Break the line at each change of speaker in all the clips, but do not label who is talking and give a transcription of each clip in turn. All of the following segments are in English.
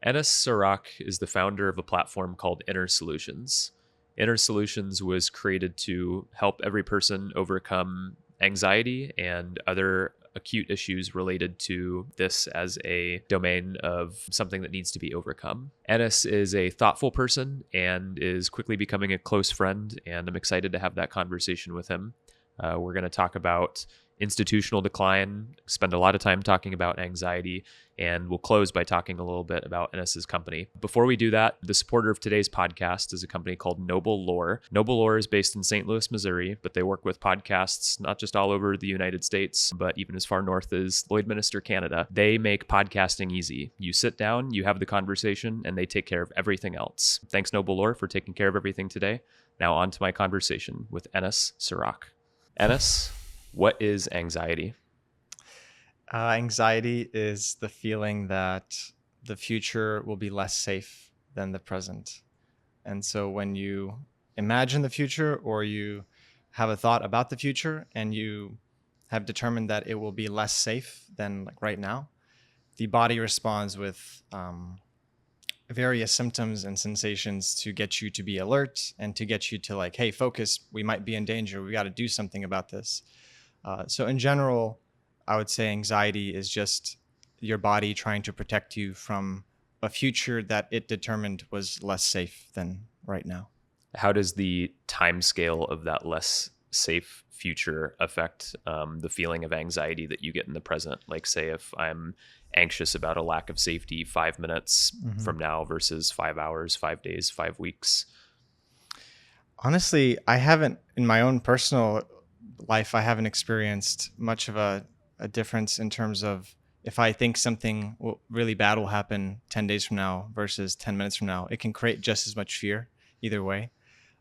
Enis Cirak is the founder of a platform called Inner Solutions. Inner Solutions was created to help every person overcome anxiety and other acute issues related to this as a domain of something that needs to be overcome. Enis is a thoughtful person and is quickly becoming a close friend, and I'm excited to have that conversation with him. We're going to talk about institutional decline, spend a lot of time talking about anxiety, and we'll close by talking a little bit about Enis's company. Before we do that, the supporter of today's podcast is a company called NobleLore. NobleLore is based in St. Louis, Missouri, but they work with podcasts not just all over the United States, but even as far north as Lloydminster, Canada. They make podcasting easy. You sit down, you have the conversation, and they take care of everything else. Thanks, NobleLore, for taking care of everything today. Now on to my conversation with Enis Cirak. Enis, what is anxiety?
Anxiety is the feeling that the future will be less safe than the present. And so when you imagine the future or you have a thought about the future and you have determined that it will be less safe than like right now, the body responds with various symptoms and sensations to get you to be alert and to get you to like, hey, focus, we might be in danger. We got to do something about this. So in general, I would say anxiety is just your body trying to protect you from a future that it determined was less safe than right now.
How does the time scale of that less safe future affect the feeling of anxiety that you get in the present? Like, say, if I'm anxious about a lack of safety 5 minutes from now versus 5 hours, 5 days, 5 weeks?
Honestly, I haven't, in my own personal life, I haven't experienced much of a difference in terms of if I think something really bad will happen 10 days from now versus 10 minutes from now. It can create just as much fear either way.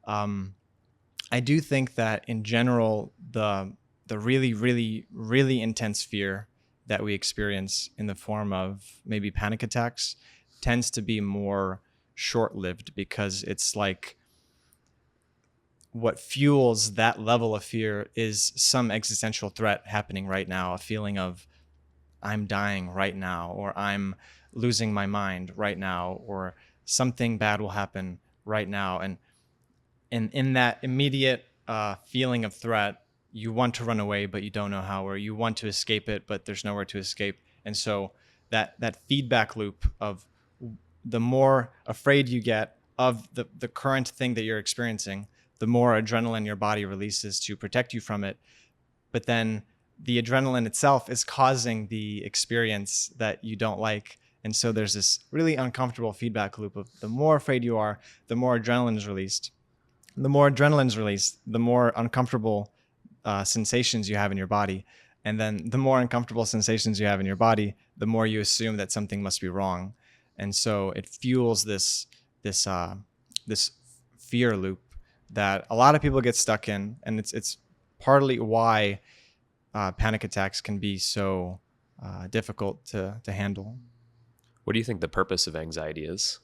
I do think that in general, the really, really, really intense fear that we experience in the form of maybe panic attacks tends to be more short-lived, because it's like what fuels that level of fear is some existential threat happening right now, a feeling of I'm dying right now, or I'm losing my mind right now, or something bad will happen right now. And in that immediate feeling of threat, you want to run away, but you don't know how, or you want to escape it, but there's nowhere to escape. And so that feedback loop of the more afraid you get of the current thing that you're experiencing, the more adrenaline your body releases to protect you from it. But then the adrenaline itself is causing the experience that you don't like. And so there's this really uncomfortable feedback loop of the more afraid you are, the more adrenaline is released. The more adrenaline is released, the more uncomfortable sensations you have in your body. And then the more uncomfortable sensations you have in your body, the more you assume that something must be wrong. And so it fuels this fear loop that a lot of people get stuck in. And it's partly why panic attacks can be so difficult to handle.
What do you think the purpose of anxiety is?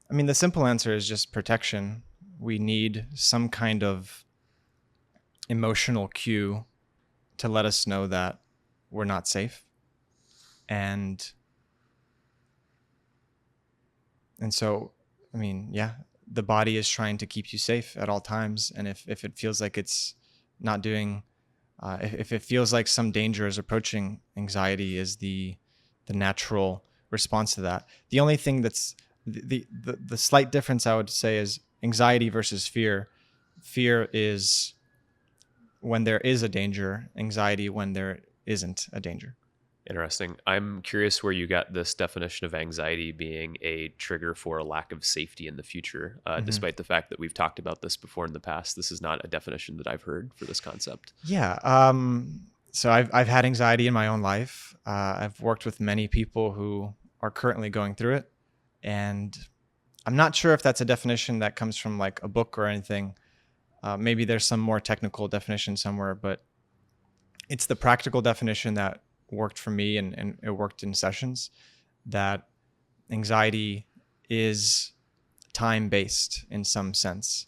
I mean, the simple answer is just protection. We need some kind of emotional cue to let us know that we're not safe. And so, I mean, yeah, the body is trying to keep you safe at all times. And if it feels like it's not doing, if it feels like some danger is approaching, anxiety is the natural response to that. The only thing that's the slight difference I would say is anxiety versus fear. Fear is when there is a danger, anxiety when there isn't a danger.
Interesting. I'm curious where you got this definition of anxiety being a trigger for a lack of safety in the future, despite the fact that we've talked about this before in the past. This is not a definition that I've heard for this concept.
Yeah. So I've had anxiety in my own life. I've worked with many people who are currently going through it. And I'm not sure if that's a definition that comes from like a book or anything. Maybe there's some more technical definition somewhere, but it's the practical definition that worked for me, and it worked in sessions, that anxiety is time-based in some sense.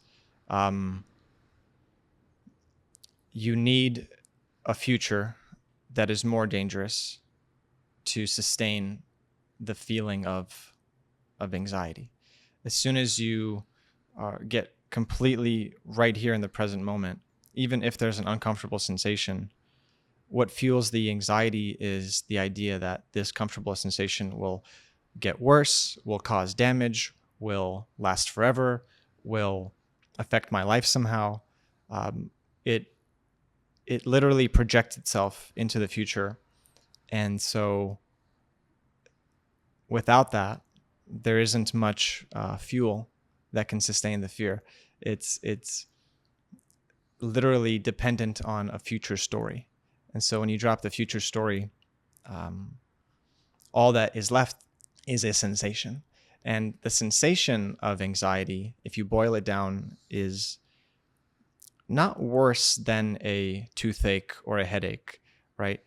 You need a future that is more dangerous to sustain the feeling of anxiety. As soon as you get completely right here in the present moment, even if there's an uncomfortable sensation, what fuels the anxiety is the idea that this comfortable sensation will get worse, will cause damage, will last forever, will affect my life somehow. It literally projects itself into the future. And so without that, there isn't much fuel that can sustain the fear. It's literally dependent on a future story. And so when you drop the future story, all that is left is a sensation. And the sensation of anxiety, if you boil it down, is not worse than a toothache or a headache, right?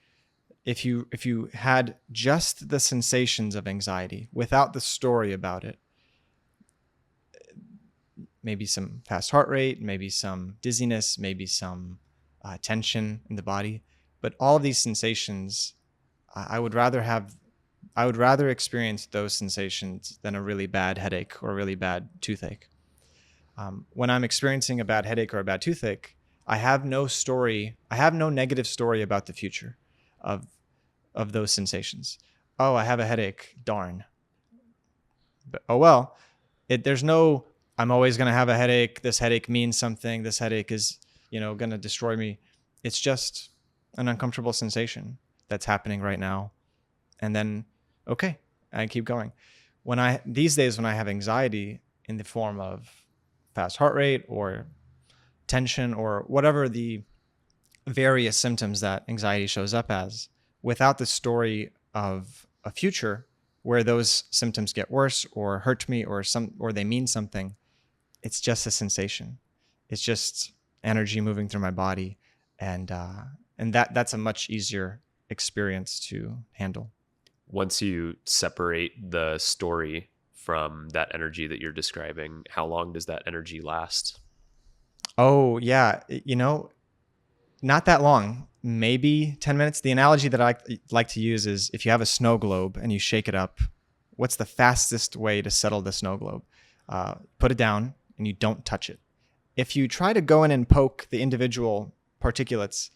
If you had just the sensations of anxiety without the story about it, maybe some fast heart rate, maybe some dizziness, maybe some tension in the body, but all of these sensations, I would rather experience those sensations than a really bad headache or a really bad toothache. When I'm experiencing a bad headache or a bad toothache, I have no negative story about the future of those sensations. Oh, I have a headache, darn. But oh well, there's no, I'm always going to have a headache. This headache means something. This headache is, going to destroy me. It's just an uncomfortable sensation that's happening right now. And then, okay, I keep going. These days when I have anxiety in the form of fast heart rate or tension or whatever the various symptoms that anxiety shows up as, without the story of a future where those symptoms get worse or hurt me or they mean something, it's just a sensation. It's just energy moving through my body, and that's a much easier experience to handle.
Once you separate the story from that energy that you're describing, how long does that energy last?
Oh, yeah. Not that long, maybe 10 minutes. The analogy that I like to use is if you have a snow globe and you shake it up, what's the fastest way to settle the snow globe? Put it down and you don't touch it. If you try to go in and poke the individual particulates,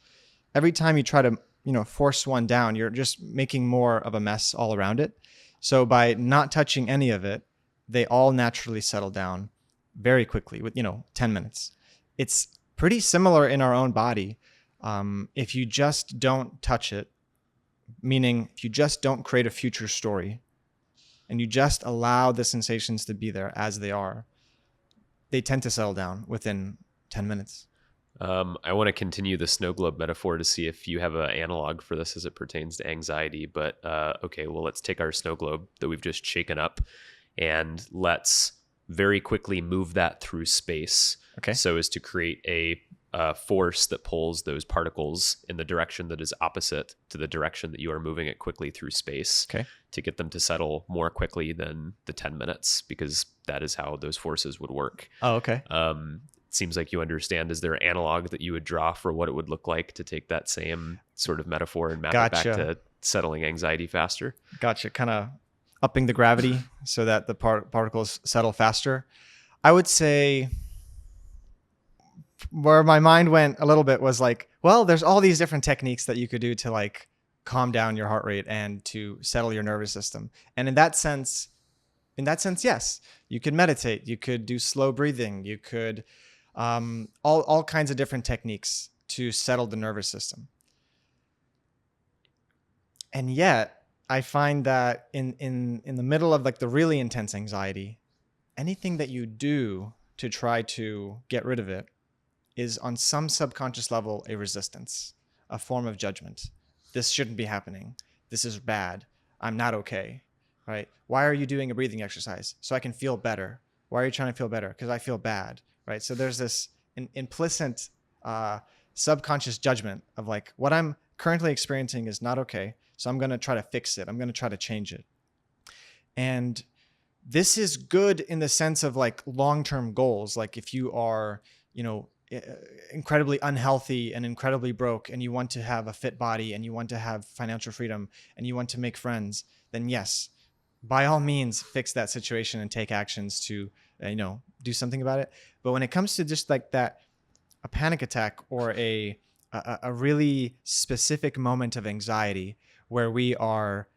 every time you try to force one down, you're just making more of a mess all around it. So by not touching any of it, they all naturally settle down very quickly with 10 minutes. It's pretty similar in our own body. If you just don't touch it, meaning if you just don't create a future story and you just allow the sensations to be there as they are, they tend to settle down within 10 minutes.
I want to continue the snow globe metaphor to see if you have an analog for this as it pertains to anxiety. But okay, well, let's take our snow globe that we've just shaken up and let's very quickly move that through space.
Okay.
So as to create a force that pulls those particles in the direction that is opposite to the direction that you are moving it quickly through space.
Okay.
To get them to settle more quickly than the 10 minutes, because that is how those forces would work.
Oh, okay.
Seems like you understand. Is there an analog that you would draw for what it would look like to take that same sort of metaphor and map it back to settling anxiety faster?
Gotcha. Kind of upping the gravity so that the particles settle faster. I would say where my mind went a little bit was like, well, there's all these different techniques that you could do to like calm down your heart rate and to settle your nervous system. And in that sense, yes, you could meditate, you could do slow breathing, you could all kinds of different techniques to settle the nervous system. And yet I find that in the middle of like the really intense anxiety, anything that you do to try to get rid of it is on some subconscious level a resistance, a form of judgment. This shouldn't be happening. This is bad. I'm not okay, right? Why are you doing a breathing exercise? So I can feel better. Why are you trying to feel better? Because I feel bad, right? So there's this implicit subconscious judgment of like, what I'm currently experiencing is not okay. So I'm going to try to fix it. I'm going to try to change it. And this is good in the sense of like long-term goals. Like if you are, incredibly unhealthy and incredibly broke, and you want to have a fit body, and you want to have financial freedom, and you want to make friends, then yes, by all means, fix that situation and take actions to, do something about it. But when it comes to just like that, a panic attack or a really specific moment of anxiety where we are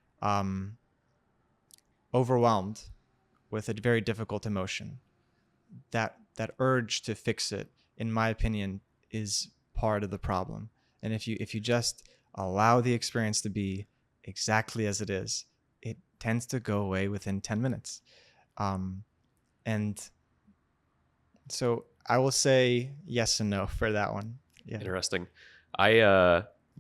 overwhelmed with a very difficult emotion, that urge to fix it, in my opinion, is part of the problem. And if you just allow the experience to be exactly as it is, it tends to go away within 10 minutes. And so I will say yes and no for that one. Yeah.
Interesting.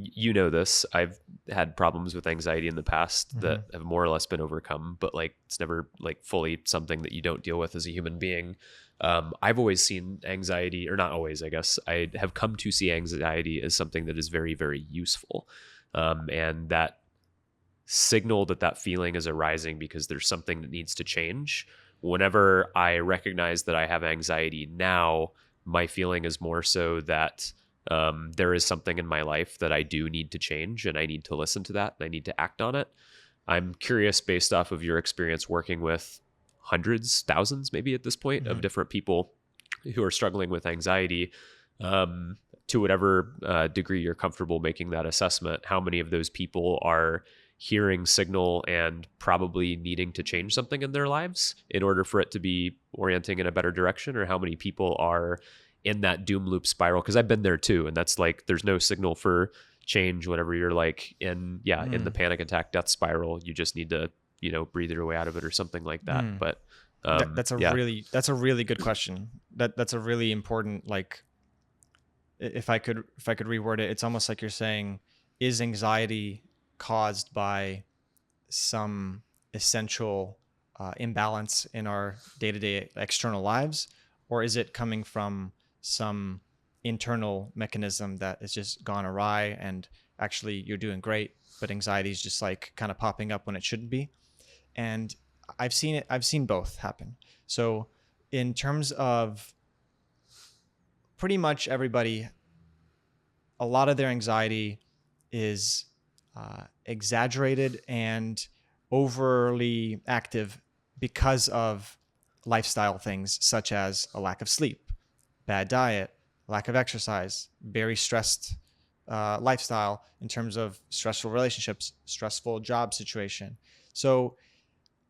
You know this. I've had problems with anxiety in the past that have more or less been overcome, but like it's never like fully something that you don't deal with as a human being. I've always seen anxiety, or not always, I guess. I have come to see anxiety as something that is very, very useful. And that signal that feeling is arising because there's something that needs to change. Whenever I recognize that I have anxiety now, my feeling is more so that there is something in my life that I do need to change, and I need to listen to that, and I need to act on it. I'm curious, based off of your experience working with hundreds, thousands, maybe at this point, of different people who are struggling with anxiety, to whatever degree you're comfortable making that assessment, how many of those people are hearing signal and probably needing to change something in their lives in order for it to be orienting in a better direction, or how many people are in that doom loop spiral? Because I've been there too, and that's like there's no signal for change whenever you're like in the panic attack death spiral. You just need to breathe your way out of it or something like that. But
that's a really good question. That's a really important, like, if I could reword it, it's almost like you're saying, is anxiety caused by some essential imbalance in our day-to-day external lives, or is it coming from some internal mechanism that has just gone awry, and actually you're doing great, but anxiety is just like kind of popping up when it shouldn't be? And I've seen both happen. So in terms of pretty much everybody, a lot of their anxiety is exaggerated and overly active because of lifestyle things such as a lack of sleep, bad diet, lack of exercise, very stressed lifestyle in terms of stressful relationships, stressful job situation. So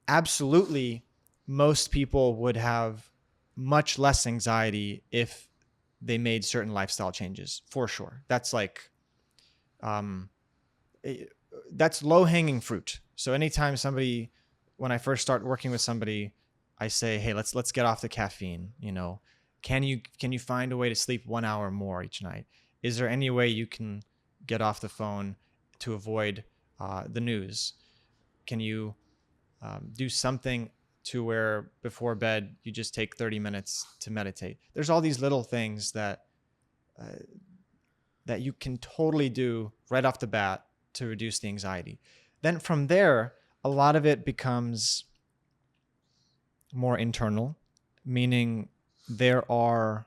absolutely, most people would have much less anxiety if they made certain lifestyle changes, for sure. That's like, that's low-hanging fruit. So anytime when I first start working with somebody, I say, hey, let's get off the caffeine. Can you find a way to sleep 1 hour more each night? Is there any way you can get off the phone to avoid the news? Can you do something to where before bed you just take 30 minutes to meditate? There's all these little things that you can totally do right off the bat to reduce the anxiety. Then from there, a lot of it becomes more internal, meaning there are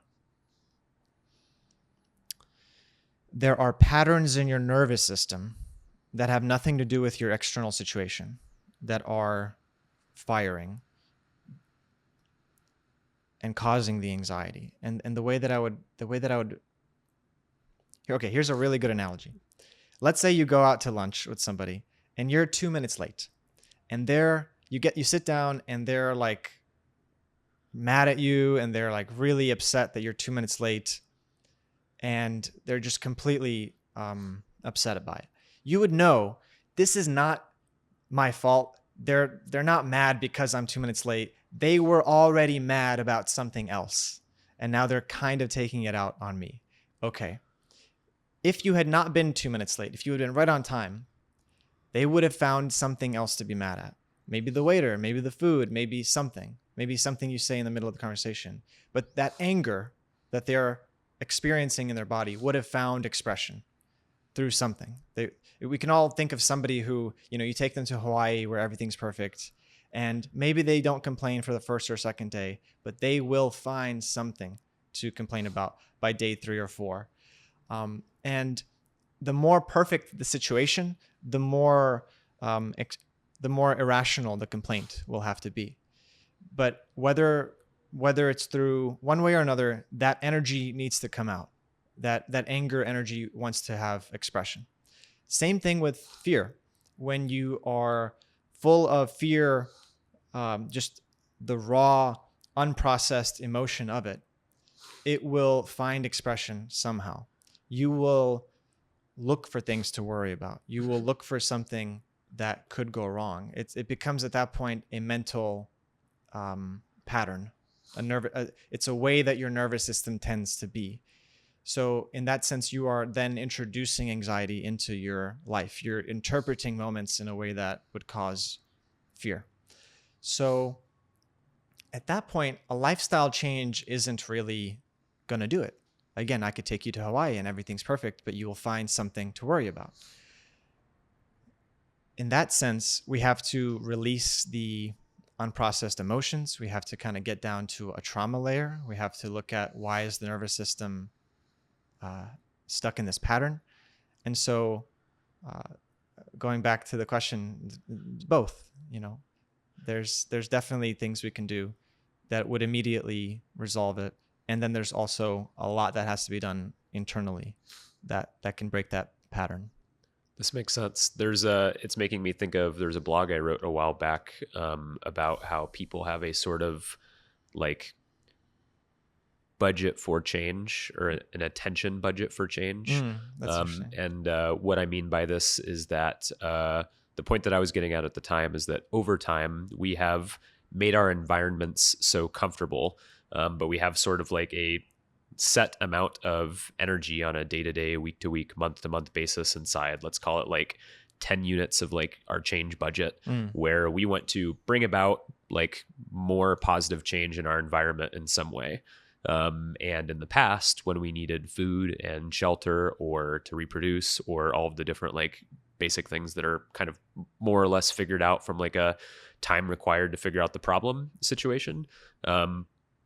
patterns in your nervous system that have nothing to do with your external situation that are firing and causing the anxiety. And the way that I would okay, here's a really good analogy. Let's say you go out to lunch with somebody and you're 2 minutes late, and you sit down and they're like mad at you, and they're like really upset that you're 2 minutes late, and they're just completely upset by it. You would know, this is not my fault. They're not mad because I'm 2 minutes late. They were already mad about something else, and now they're kind of taking it out on me. Okay. If you had not been 2 minutes late, if you had been right on time, they would have found something else to be mad at. Maybe the waiter, maybe the food, maybe something you say in the middle of the conversation. But that anger that they're experiencing in their body would have found expression through something. We can all think of somebody who, you take them to Hawaii where everything's perfect, and maybe they don't complain for the first or second day, but they will find something to complain about by day 3 or 4. And the more perfect the situation, the more irrational the complaint will have to be. But whether it's through one way or another, that energy needs to come out. That anger energy wants to have expression. Same thing with fear. When you are full of fear, just the raw, unprocessed emotion of it, it will find expression somehow. You will look for things to worry about. You will look for something that could go wrong. It becomes at that point a mental pattern. It's a way that your nervous system tends to be. So in that sense, you are then introducing anxiety into your life. You're interpreting moments in a way that would cause fear. So at that point, a lifestyle change isn't really going to do it. Again, I could take you to Hawaii and everything's perfect, but you will find something to worry about. In that sense, we have to release the unprocessed emotions. We have to kind of get down to a trauma layer. We have to look at, why is the nervous system stuck in this pattern? And so going back to the question, both, there's definitely things we can do that would immediately resolve it. And then there's also a lot that has to be done internally that can break that pattern.
This makes sense. It's making me think of, there's a blog I wrote a while back about how people have a sort of like budget for change, or an attention budget for change.
That's interesting.
And what I mean by this is that the point that I was getting at the time is that over time we have made our environments so comfortable, but we have sort of like a set amount of energy on a day-to-day, week-to-week, month-to-month basis inside. Let's call it like 10 units of like our change budget, where we want to bring about like more positive change in our environment in some way. And in the past, when we needed food and shelter, or to reproduce, or all of the different like basic things that are kind of more or less figured out from like a time required to figure out the problem situation,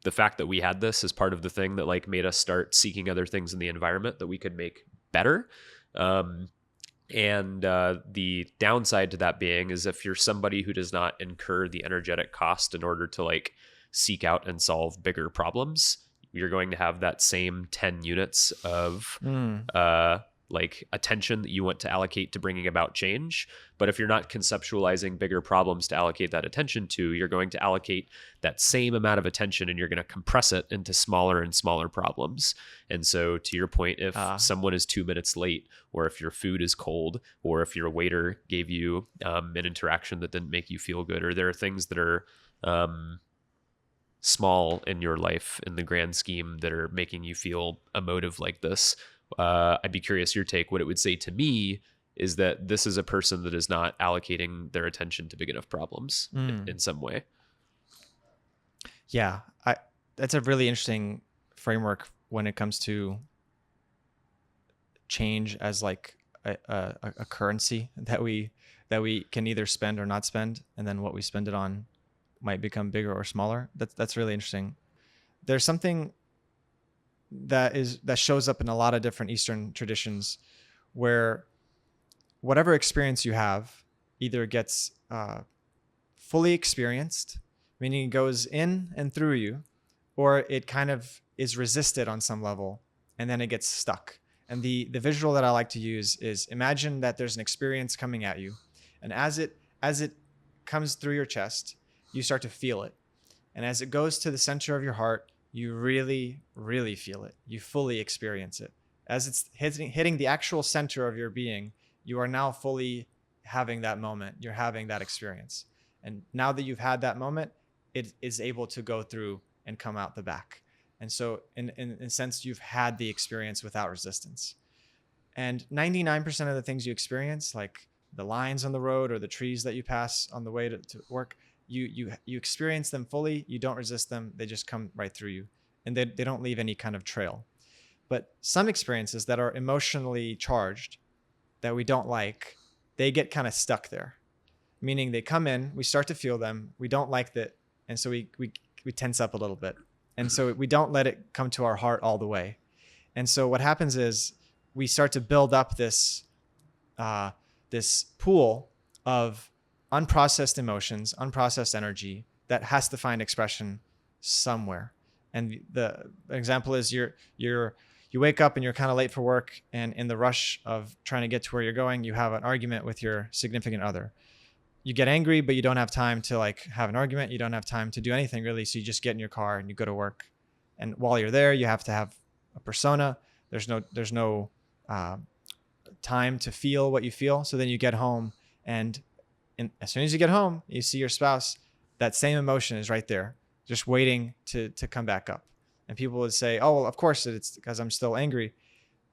the fact that we had this as part of the thing that like made us start seeking other things in the environment that we could make better. And the downside to that being is, if you're somebody who does not incur the energetic cost in order to like seek out and solve bigger problems, you're going to have that same 10 units of like attention that you want to allocate to bringing about change. But if you're not conceptualizing bigger problems to allocate that attention to, you're going to allocate that same amount of attention and you're going to compress it into smaller and smaller problems. And so to your point, if someone is 2 minutes late, or if your food is cold, or if your waiter gave you an interaction that didn't make you feel good, or there are things that are small in your life in the grand scheme that are making you feel emotive like this, I'd be curious your take. What it would say to me is that this is a person that is not allocating their attention to big enough problems in some way.
Yeah, that's a really interesting framework when it comes to change as like a currency that we can either spend or not spend, and then what we spend it on might become bigger or smaller. That's really interesting. There's something that shows up in a lot of different Eastern traditions, where whatever experience you have either gets fully experienced, meaning it goes in and through you, or it kind of is resisted on some level and then it gets stuck. And the visual that I like to use is, imagine that there's an experience coming at you, and as it comes through your chest, you start to feel it. And as it goes to the center of your heart, you really, really feel it. You fully experience it. As it's hitting the actual center of your being, you are now fully having that moment. You're having that experience. And now that you've had that moment, it is able to go through and come out the back. And so in a sense, you've had the experience without resistance. And 99% of the things you experience, like the lines on the road or the trees that you pass on the way to work, you experience them fully. You don't resist them. They just come right through you, and they don't leave any kind of trail. But some experiences that are emotionally charged, that we don't like, they get kind of stuck there, meaning they come in, we start to feel them, we don't like that, and so we tense up a little bit, And so we don't let it come to our heart all the way. And so what happens is we start to build up this this pool of unprocessed emotions, unprocessed energy that has to find expression somewhere. And the example is you wake up and you're kind of late for work, and in the rush of trying to get to where you're going, you have an argument with your significant other. You get angry, but you don't have time to like have an argument. You don't have time to do anything really. So you just get in your car and you go to work. And while you're there, you have to have a persona. There's no time to feel what you feel. So then you get home, and as soon as you get home, you see your spouse. That same emotion is right there, just waiting to come back up. And people would say, "Oh, well, of course it's because I'm still angry."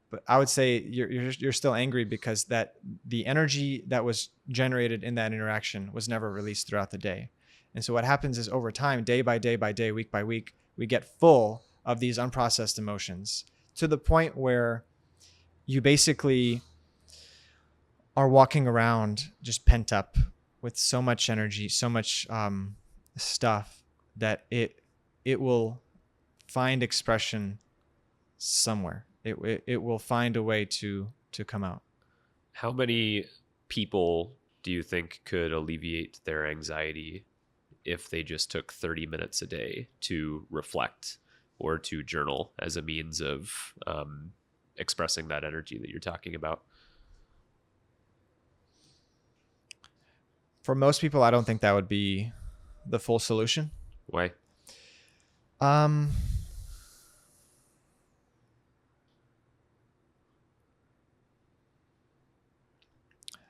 But I would say you're still angry because that the energy that was generated in that interaction was never released throughout the day. And so what happens is over time, day by day by day, week by week, we get full of these unprocessed emotions to the point where you basically are walking around just pent up with so much energy, so much stuff that it will find expression somewhere. It will find a way to come out.
How many people do you think could alleviate their anxiety if they just took 30 minutes a day to reflect or to journal as a means of expressing that energy that you're talking about?
For most people, I don't think that would be the full solution.
Why?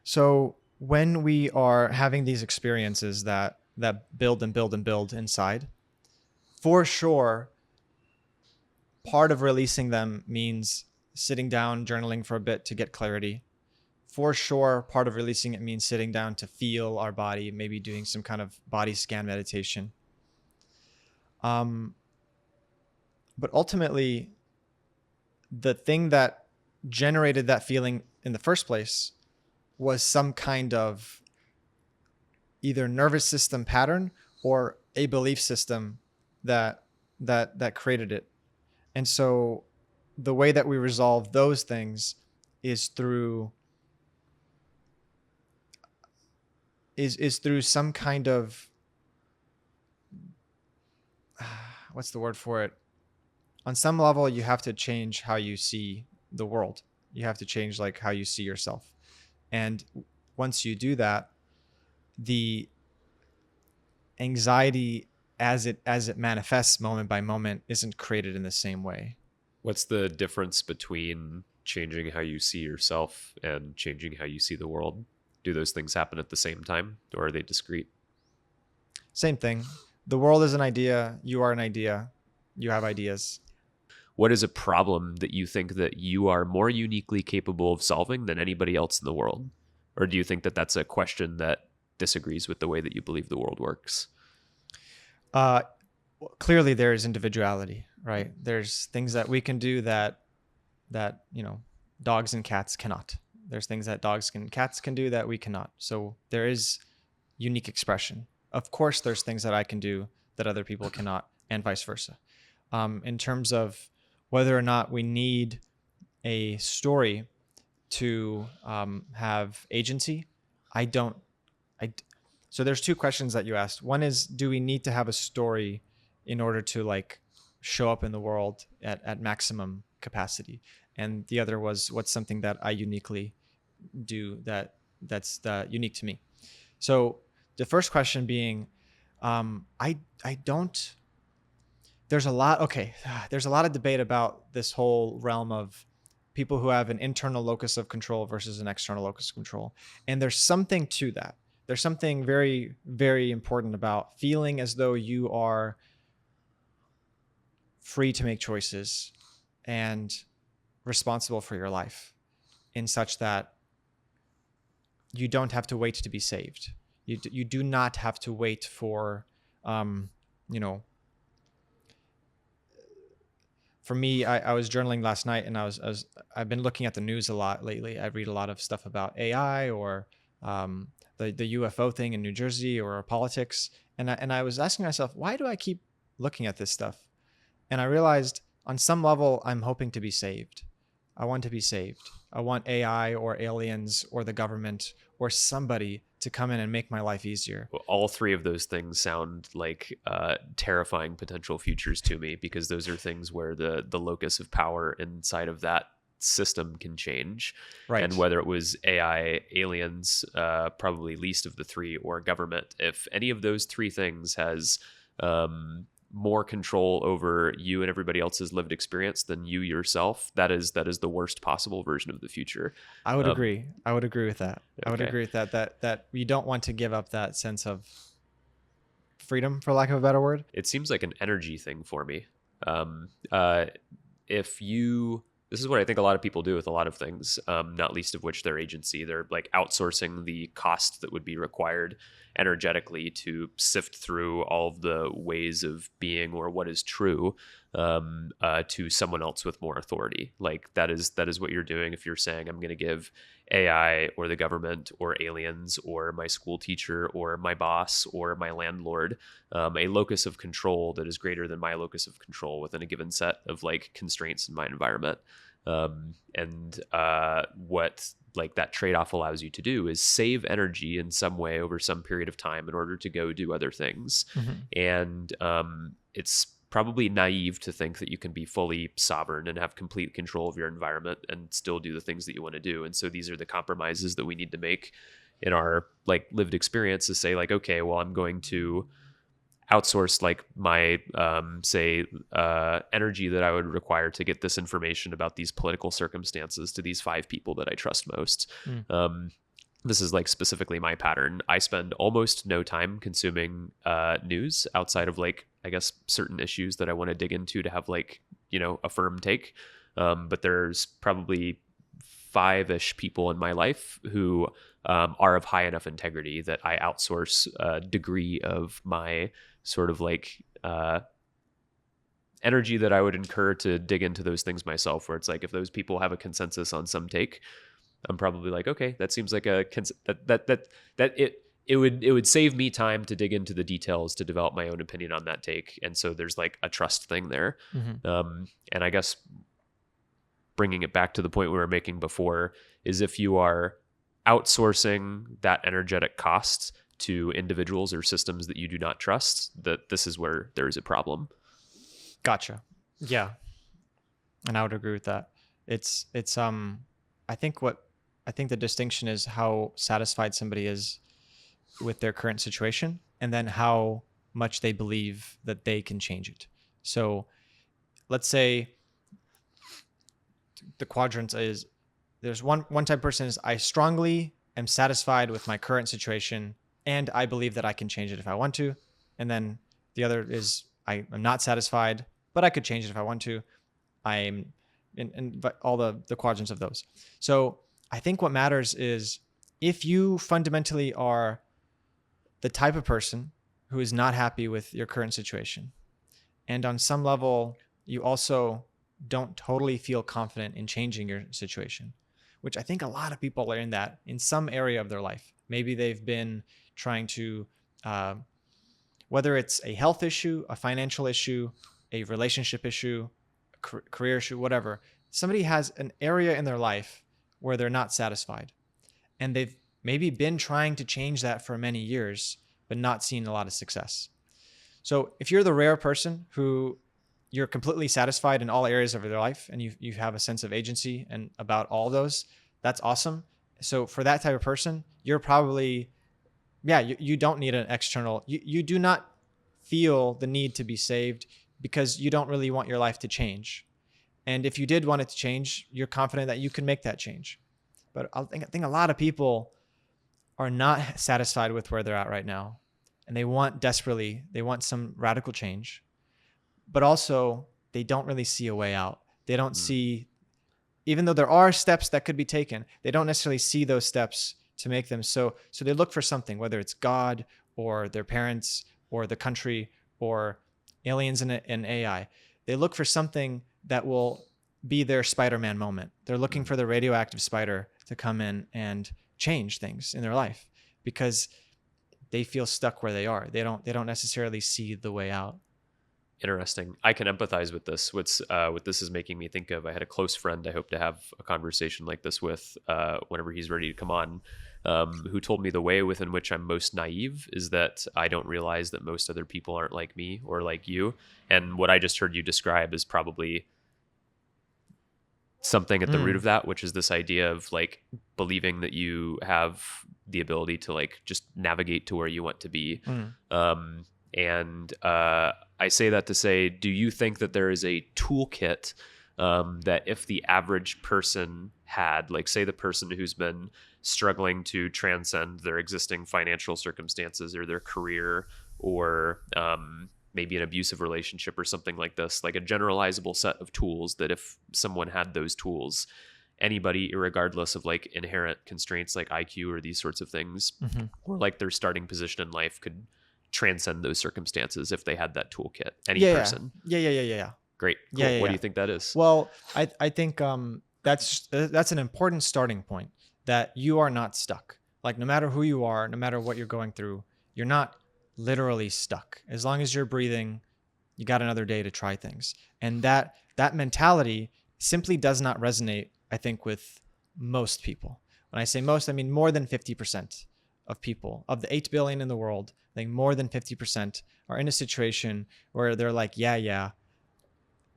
So when we are having these experiences that build and build and build inside, for sure, part of releasing them means sitting down, journaling for a bit to get clarity. For sure, part of releasing it means sitting down to feel our body, maybe doing some kind of body scan meditation. But ultimately, the thing that generated that feeling in the first place was some kind of either nervous system pattern or a belief system that created it. And so the way that we resolve those things is through some kind of what's the word for it? On some level, you have to change how you see the world. You have to change like how you see yourself. And once you do that, the anxiety as it manifests moment by moment isn't created in the same way.
What's the difference between changing how you see yourself and changing how you see the world? Do those things happen at the same time, or are they discrete?
Same thing. The world is an idea. You are an idea. You have ideas.
What is a problem that you think that you are more uniquely capable of solving than anybody else in the world? Or do you think that that's a question that disagrees with the way that you believe the world works?
Clearly there is individuality, right? There's things that we can do that dogs and cats cannot. There's things that dogs and cats can do that we cannot. So there is unique expression. Of course, there's things that I can do that other people cannot, and vice versa. In terms of whether or not we need a story to have agency, so there's two questions that you asked. One is, do we need to have a story in order to like show up in the world at maximum capacity? And the other was, what's something that I uniquely do that's unique to me? So the first question being, I don't. There's a lot of debate about this whole realm of people who have an internal locus of control versus an external locus of control. And there's something to that. There's something very, very important about feeling as though you are free to make choices and responsible for your life in such that you don't have to wait to be saved. You do not have to wait for, for me, I was journaling last night, and I've been looking at the news a lot lately. I read a lot of stuff about AI or the UFO thing in New Jersey or politics, and I was asking myself, why do I keep looking at this stuff? And I realized on some level, I'm hoping to be saved. I want to be saved. I want AI or aliens or the government or somebody to come in and make my life easier.
Well, all three of those things sound like terrifying potential futures to me, because those are things where the locus of power inside of that system can change.
Right.
And whether it was AI, aliens, probably least of the three, or government, if any of those three things has more control over you and everybody else's lived experience than you yourself, that is the worst possible version of the future.
I would agree. I would agree with that.
Okay.
I would agree with that. That you don't want to give up that sense of freedom, for lack of a better word.
It seems like an energy thing for me. This is what I think a lot of people do with a lot of things, not least of which their agency. They're like outsourcing the cost that would be required energetically to sift through all of the ways of being or what is true to someone else with more authority. Like that is what you're doing if you're saying, I'm going to give AI or the government or aliens or my school teacher or my boss or my landlord a locus of control that is greater than my locus of control within a given set of like constraints in my environment. What like that trade-off allows you to do is save energy in some way over some period of time in order to go do other things. And it's probably naive to think that you can be fully sovereign and have complete control of your environment and still do the things that you want to do. And so these are the compromises that we need to make in our like lived experience, to say like, okay, well, I'm going to outsource like my energy that I would require to get this information about these political circumstances to these 5 people that I trust most. This is like specifically my pattern. I spend almost no time consuming news outside of like, I guess, certain issues that I want to dig into to have like, you know, a firm take. But there's probably 5-ish people in my life who are of high enough integrity that I outsource a degree of my sort of like energy that I would incur to dig into those things myself, where it's like, if those people have a consensus on some take, I'm probably like, okay, that seems like it would save me time to dig into the details to develop my own opinion on that take. And so there's like a trust thing there. And I guess bringing it back to the point we were making before is, if you are outsourcing that energetic cost to individuals or systems that you do not trust, that this is where there is a problem.
Gotcha. Yeah. And I would agree with that. It's I think the distinction is how satisfied somebody is with their current situation, and then how much they believe that they can change it. So let's say the quadrant is, there's one type of person is, I strongly am satisfied with my current situation and I believe that I can change it if I want to. And then the other is, I'm not satisfied, but I could change it if I want to. I'm in all the quadrants of those. So I think what matters is, if you fundamentally are the type of person who is not happy with your current situation, and on some level you also don't totally feel confident in changing your situation, which I think a lot of people are in that in some area of their life. Maybe they've been trying to, whether it's a health issue, a financial issue, a relationship issue, a career issue, whatever. Somebody has an area in their life where they're not satisfied, and they've maybe been trying to change that for many years, but not seen a lot of success. So if you're the rare person who you're completely satisfied in all areas of your life, and you have a sense of agency and about all those, that's awesome. So for that type of person, you're probably, you don't need an external, you do not feel the need to be saved, because you don't really want your life to change. And if you did want it to change, you're confident that you can make that change. But I think a lot of people are not satisfied with where they're at right now, and they want some radical change, but also they don't really see a way out. They don't see, even though there are steps that could be taken, they don't necessarily see those steps to make them. So they look for something, whether it's God or their parents or the country or aliens and AI. They look for something that will be their Spider-Man moment. They're looking for the radioactive spider to come in and change things in their life, because they feel stuck where they are. They don't necessarily see the way out.
Interesting. I can empathize with this. What this is making me think of, I had a close friend I hope to have a conversation like this with whenever he's ready to come on, who told me the way within which I'm most naive is that I don't realize that most other people aren't like me or like you. And what I just heard you describe is probably something at the root of that, which is this idea of like believing that you have the ability to like just navigate to where you want to be. And I say that to say, do you think that there is a toolkit that if the average person had, like say the person who's been struggling to transcend their existing financial circumstances or their career or maybe an abusive relationship or something like this, like a generalizable set of tools that if someone had those tools, anybody, regardless of like inherent constraints like IQ or these sorts of things, or like their starting position in life, could transcend those circumstances if they had that toolkit. Any person.
Yeah.
Great. Cool. What do you think that is?
Well, I think that's an important starting point, that you are not stuck. Like no matter who you are, no matter what you're going through, you're not literally stuck. As long as you're breathing, you got another day to try things. And that mentality simply does not resonate, I think, with most people. When I say most, I mean more than 50% of people. Of the 8 billion in the world, I think more than 50% are in a situation where they're like, yeah,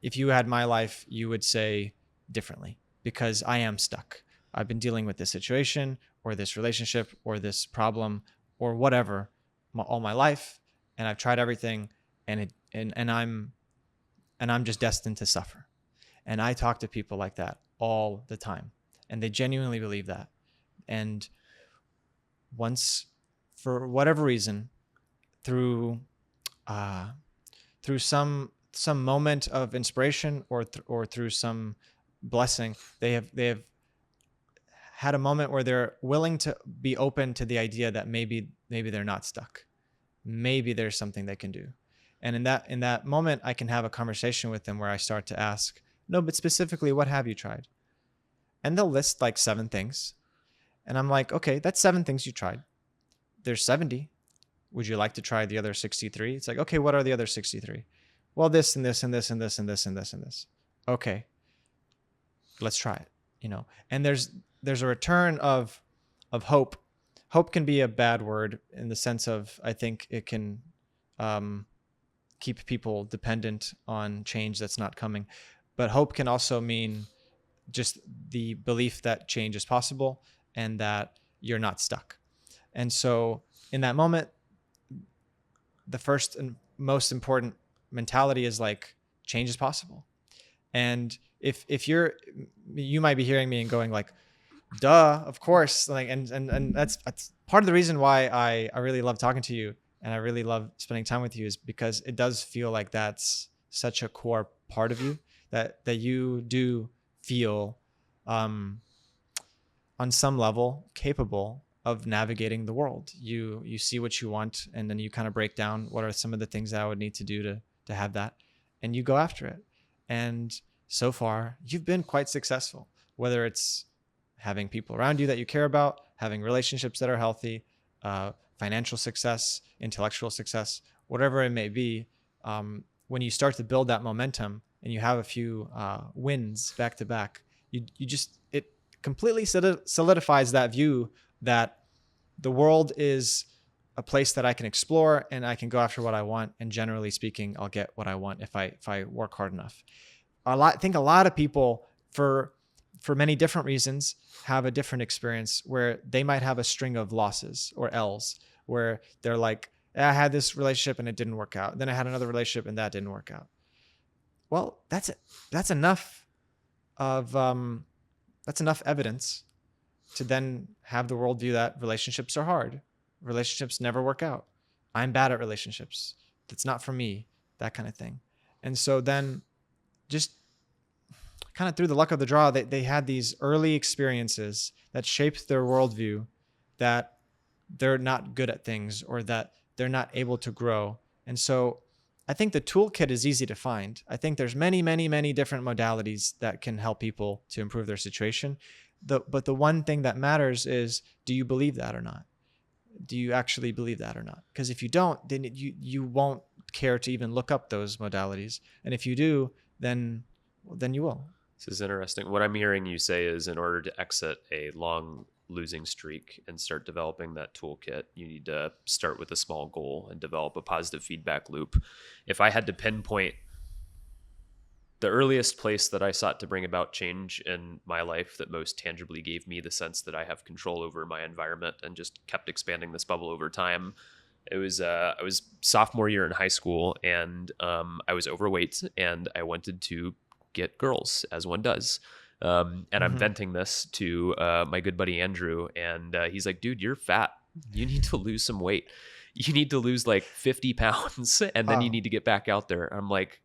if you had my life, you would say differently because I am stuck. I've been dealing with this situation or this relationship or this problem or whatever all my life, and I've tried everything, and I'm just destined to suffer. And I talk to people like that all the time, and they genuinely believe that. And once, for whatever reason, through some moment of inspiration or through some blessing, they have had a moment where they're willing to be open to the idea that maybe they're not stuck. Maybe there's something they can do. And in that moment, I can have a conversation with them where I start to ask, no, but specifically, what have you tried? And they'll list like 7 things. And I'm like, okay, that's 7 things you tried. There's 70. Would you like to try the other 63? It's like, okay, what are the other 63? Well, this and this and this and this and this and this and this. Okay, let's try it. And there's a return of hope. Hope can be a bad word in the sense of, I think it can keep people dependent on change that's not coming. But hope can also mean just the belief that change is possible and that you're not stuck. And so in that moment, the first and most important mentality is like, change is possible. And if you might be hearing me and going like, duh, of course. Like, and that's part of the reason why I really love talking to you and I really love spending time with you, is because it does feel like that's such a core part of you, that you do feel on some level capable of navigating the world. You see what you want, and then you kind of break down what are some of the things that I would need to do to have that, and you go after it. And so far, you've been quite successful, whether it's having people around you that you care about, having relationships that are healthy, financial success, intellectual success, whatever it may be. When you start to build that momentum and you have a few wins back to back, it completely solidifies that view that the world is a place that I can explore and I can go after what I want. And generally speaking, I'll get what I want if I work hard enough. I think a lot of people, for many different reasons, have a different experience where they might have a string of losses or L's, where they're like, I had this relationship and it didn't work out. Then I had another relationship and that didn't work out. Well, that's enough evidence to then have the worldview that relationships are hard. Relationships never work out. I'm bad at relationships. That's not for me, that kind of thing. And so then just kind of through the luck of the draw, they had these early experiences that shaped their worldview, that they're not good at things or that they're not able to grow. And so I think the toolkit is easy to find. I think there's many, many, many different modalities that can help people to improve their situation. But the one thing that matters is, do you believe that or not? Do you actually believe that or not? Because if you don't, then you won't care to even look up those modalities. And if you do, then you will.
This is interesting. What I'm hearing you say is, in order to exit a long losing streak and start developing that toolkit, you need to start with a small goal and develop a positive feedback loop. If I had to pinpoint the earliest place that I sought to bring about change in my life that most tangibly gave me the sense that I have control over my environment and just kept expanding this bubble over time, it was I was sophomore year in high school, and I was overweight, and I wanted to get girls, as one does. And I'm venting this to my good buddy Andrew, and he's like, dude, you're fat. You need to lose some weight. You need to lose like 50 pounds, and then you need to get back out there. I'm like,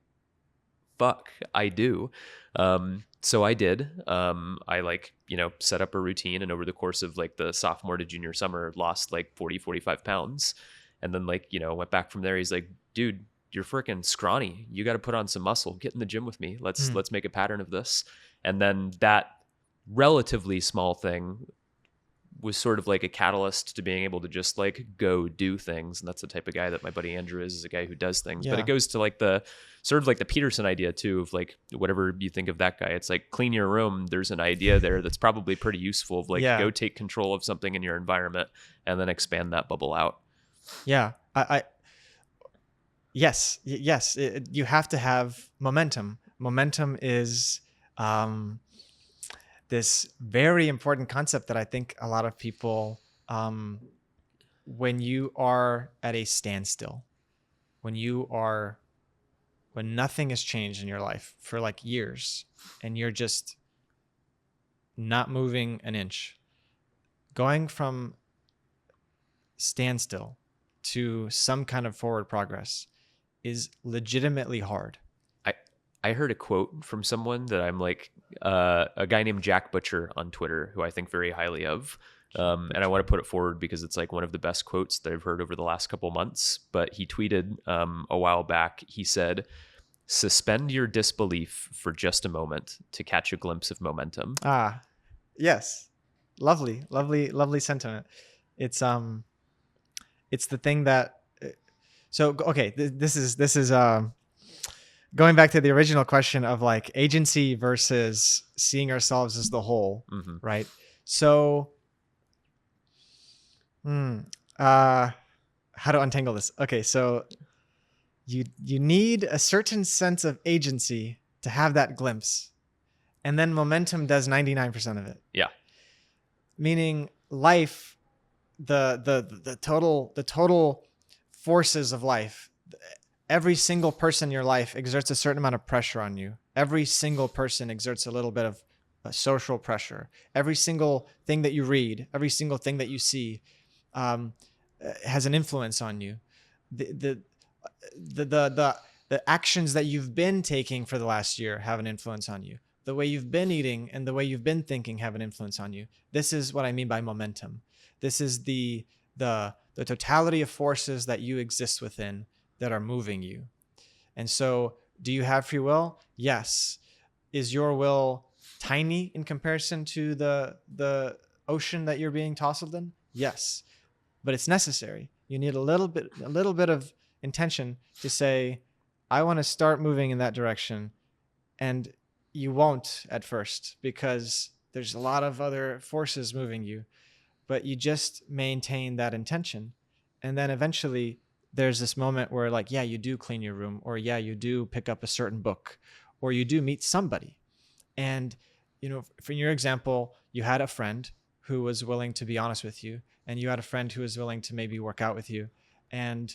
fuck, I do. So I did. I set up a routine, and over the course of like the sophomore to junior summer, lost like 40, 45 pounds. And then went back from there. He's like, dude, you're freaking scrawny. You got to put on some muscle. Get in the gym with me. Let's make a pattern of this. And then that relatively small thing was sort of like a catalyst to being able to just like go do things. And that's the type of guy that my buddy Andrew is a guy who does things.
Yeah.
But it goes to like the sort of like the Peterson idea too, of like whatever you think of that guy. It's like clean your room. There's an idea there that's probably pretty useful of like go take control of something in your environment and then expand that bubble out.
Yeah. Yes. You have to have momentum. Momentum is this very important concept that I think a lot of people, when you are at a standstill, when nothing has changed in your life for like years, and you're just not moving an inch, going from standstill to some kind of forward progress is legitimately hard.
I heard a quote from someone that I'm like, a guy named Jack Butcher on Twitter, who I think very highly of. And I want to put it forward because it's like one of the best quotes that I've heard over the last couple months. But he tweeted a while back, he said, "Suspend your disbelief for just a moment to catch a glimpse of momentum."
Ah, yes. Lovely sentiment. It's the thing that, so, okay, this is going back to the original question of like agency versus seeing ourselves as the whole, right? So, how to untangle this? Okay, so you need a certain sense of agency to have that glimpse, and then momentum does 99% of it.
Yeah,
meaning life, the total forces of life. Every single person in your life exerts a certain amount of pressure on you. Every single person exerts a little bit of social pressure. Every single thing that you read, every single thing that you see, has an influence on you. The actions that you've been taking for the last year have an influence on you. The way you've been eating and the way you've been thinking have an influence on you. This is what I mean by momentum. This is the totality of forces that you exist within that are moving you. And so, do you have free will? Yes. Is your will tiny in comparison to the ocean that you're being tousled in? Yes. But it's necessary. You need a little bit of intention to say, I want to start moving in that direction. And you won't at first because there's a lot of other forces moving you, but you just maintain that intention. And then eventually there's this moment where like, yeah, you do clean your room, or yeah, you do pick up a certain book, or you do meet somebody. And, for your example, you had a friend who was willing to be honest with you, and you had a friend who was willing to maybe work out with you. And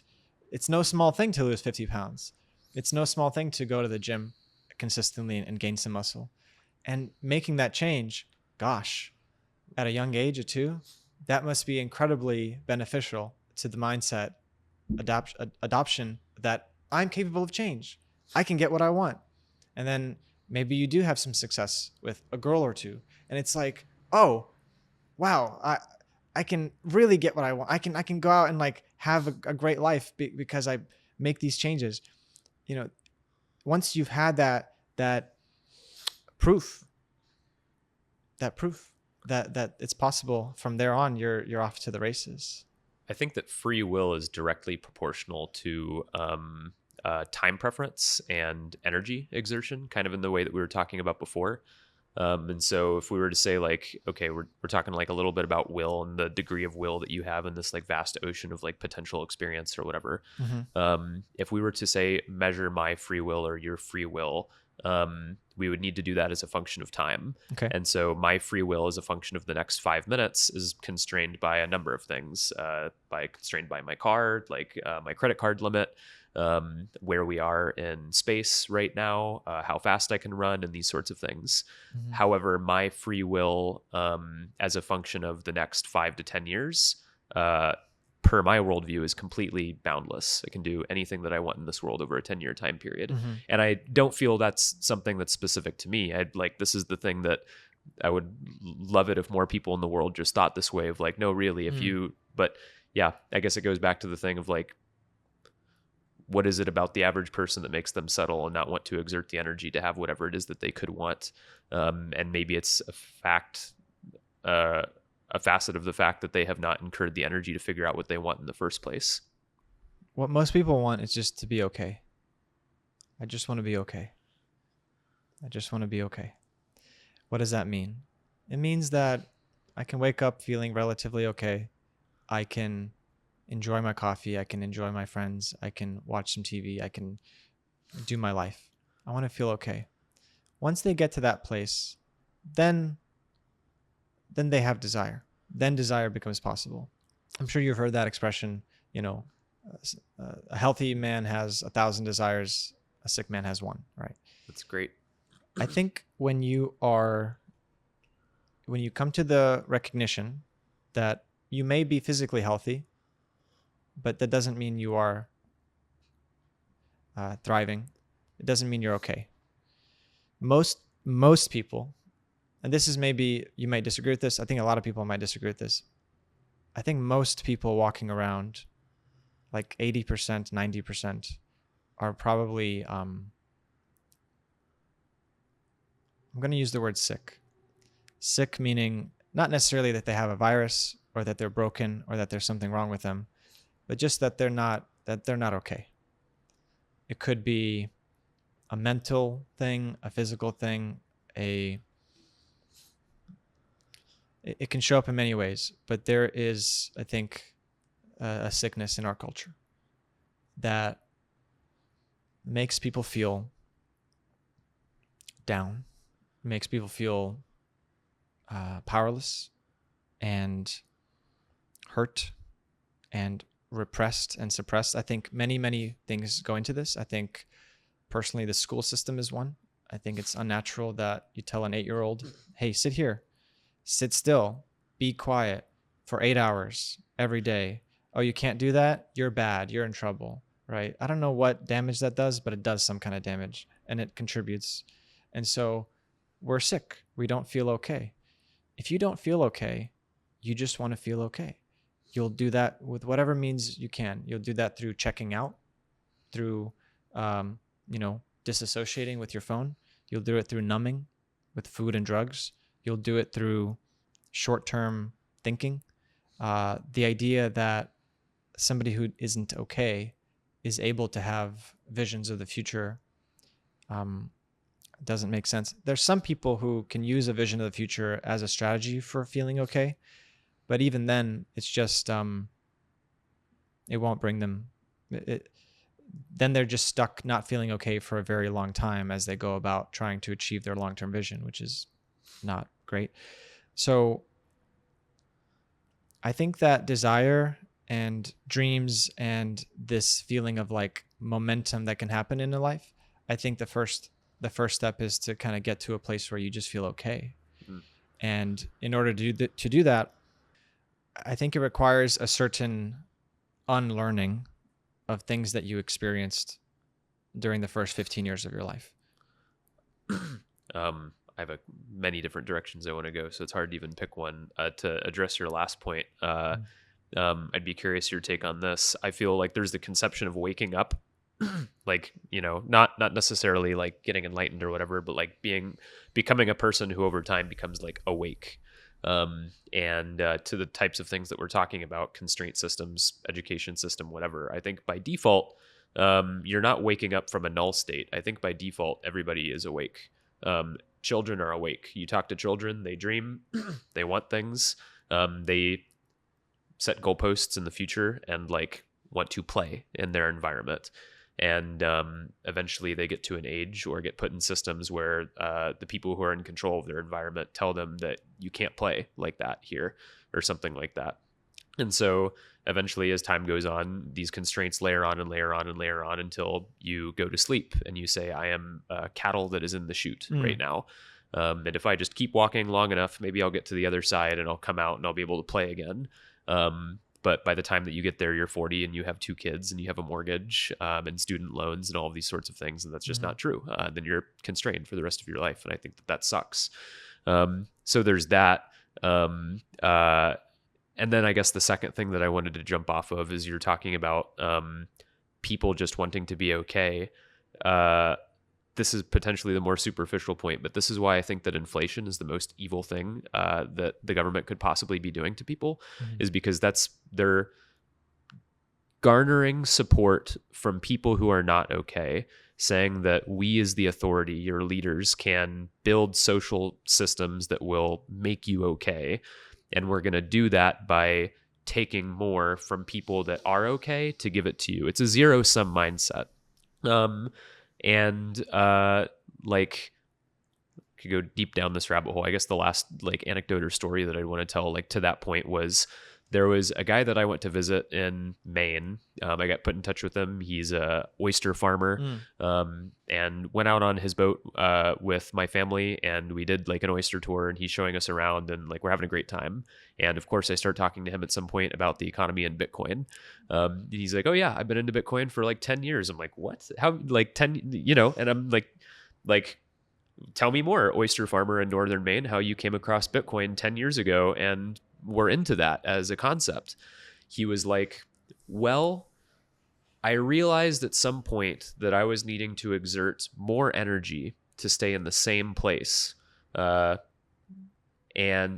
it's no small thing to lose 50 pounds. It's no small thing to go to the gym consistently and gain some muscle. And making that change, gosh, at a young age of 2, that must be incredibly beneficial to the mindset adoption that I'm capable of change. I can get what I want. And then maybe you do have some success with a girl or 2. And it's like, oh, wow, I can really get what I want. I can go out and like have a great life because I make these changes. Once you've had that proof that it's possible, from there on, you're off to the races.
I think that free will is directly proportional to time preference and energy exertion, kind of in the way that we were talking about before. And so if we were to say like, okay, we're talking like a little bit about will and the degree of will that you have in this like vast ocean of like potential experience or whatever. If we were to say measure my free will or your free will, we would need to do that as a function of time.
Okay.
And so my free will as a function of the next 5 minutes is constrained by a number of things, constrained by my car, like my credit card limit, where we are in space right now, how fast I can run, and these sorts of things. However, my free will as a function of the next 5 to 10 years, per my worldview, is completely boundless. I can do anything that I want in this world over a 10-year time period. And I don't feel that's something that's specific to me. This is the thing that I would love it if more people in the world just thought this way of like, no, really, but yeah, I guess it goes back to the thing of like, what is it about the average person that makes them settle and not want to exert the energy to have whatever it is that they could want? And maybe it's a facet of the fact that they have not incurred the energy to figure out what they want in the first place.
What most people want is just to be okay. I just want to be okay. I just want to be okay. What does that mean? It means that I can wake up feeling relatively okay. I can enjoy my coffee. I can enjoy my friends. I can watch some TV. I can do my life. I want to feel okay. Once they get to that place, then they have desire. Then desire becomes possible. I'm sure you've heard that expression, a healthy man has 1,000 desires, a sick man has one, right?
That's great.
I think when you come to the recognition that you may be physically healthy, but that doesn't mean you are thriving. It doesn't mean you're okay. Most people, and this is maybe, you might disagree with this. I think a lot of people might disagree with this. I think most people walking around, like 80%, 90%, are probably, I'm going to use the word sick. Sick meaning not necessarily that they have a virus or that they're broken or that there's something wrong with them, but just that they're not okay. It could be a mental thing, a physical thing, it can show up in many ways, but there is, I think, a sickness in our culture that makes people feel down, makes people feel powerless and hurt and repressed and suppressed. I think many, many things go into this. I think personally the school system is one. I think it's unnatural that you tell an 8-year-old, hey, sit here, sit still, be quiet for 8 hours every day. Oh, you can't do that? You're bad. You're in trouble, right? I don't know what damage that does, but it does some kind of damage and it contributes. And so we're sick. We don't feel okay. If you don't feel okay, you just want to feel okay. You'll do that with whatever means you can. You'll do that through checking out, through, disassociating with your phone. You'll do it through numbing with food and drugs. You'll do it through short-term thinking. The idea that somebody who isn't okay is able to have visions of the future doesn't make sense. There's some people who can use a vision of the future as a strategy for feeling okay, but even then, it's just it won't bring them. Then they're just stuck not feeling okay for a very long time as they go about trying to achieve their long-term vision, which is not great. So I think that desire and dreams and this feeling of like momentum that can happen in a life, I think the first step is to kind of get to a place where you just feel okay. And in order to do that, I think it requires a certain unlearning of things that you experienced during the first 15 years of your life.
I have many different directions I want to go, so it's hard to even pick one. To address your last point, I'd be curious your take on this. I feel like there's the conception of waking up, like, not necessarily like getting enlightened or whatever, but like becoming a person who over time becomes like awake. and to the types of things that we're talking about, constraint systems, education system, whatever. I think by default, you're not waking up from a null state. I think by default, everybody is awake. Children are awake. You talk to children, they dream, they want things, they set goalposts in the future and like want to play in their environment. And eventually they get to an age or get put in systems where the people who are in control of their environment tell them that you can't play like that here or something like that. And so eventually, as time goes on, these constraints layer on and layer on and layer on until you go to sleep and you say, I am cattle that is in the chute right now. And if I just keep walking long enough, maybe I'll get to the other side and I'll come out and I'll be able to play again. But by the time that you get there, you're 40 and you have 2 kids and you have a mortgage and student loans and all of these sorts of things. And that's just not true. Then you're constrained for the rest of your life. And I think that that sucks. So there's that. And then I guess the second thing that I wanted to jump off of is you're talking about people just wanting to be okay. This is potentially the more superficial point, but this is why I think that inflation is the most evil thing that the government could possibly be doing to people, is because they're garnering support from people who are not okay, saying that we as the authority, your leaders, can build social systems that will make you okay. And we're going to do that by taking more from people that are okay to give it to you. It's a zero-sum mindset. Like, could go deep down this rabbit hole. I guess the last like anecdote or story that I'd want to tell like to that point was there was a guy that I went to visit in Maine. I got put in touch with him. He's a oyster farmer, and went out on his boat with my family, and we did like an oyster tour, and he's showing us around, and like we're having a great time. And of course, I start talking to him at some point about the economy and Bitcoin. He's like, "Oh yeah, I've been into Bitcoin for like 10 years." I'm like, "What? How? Like 10? You know?" And I'm like. Tell me more, oyster farmer in northern Maine, how you came across Bitcoin 10 years ago and were into that as a concept. He was like, well, I realized at some point that I was needing to exert more energy to stay in the same place. And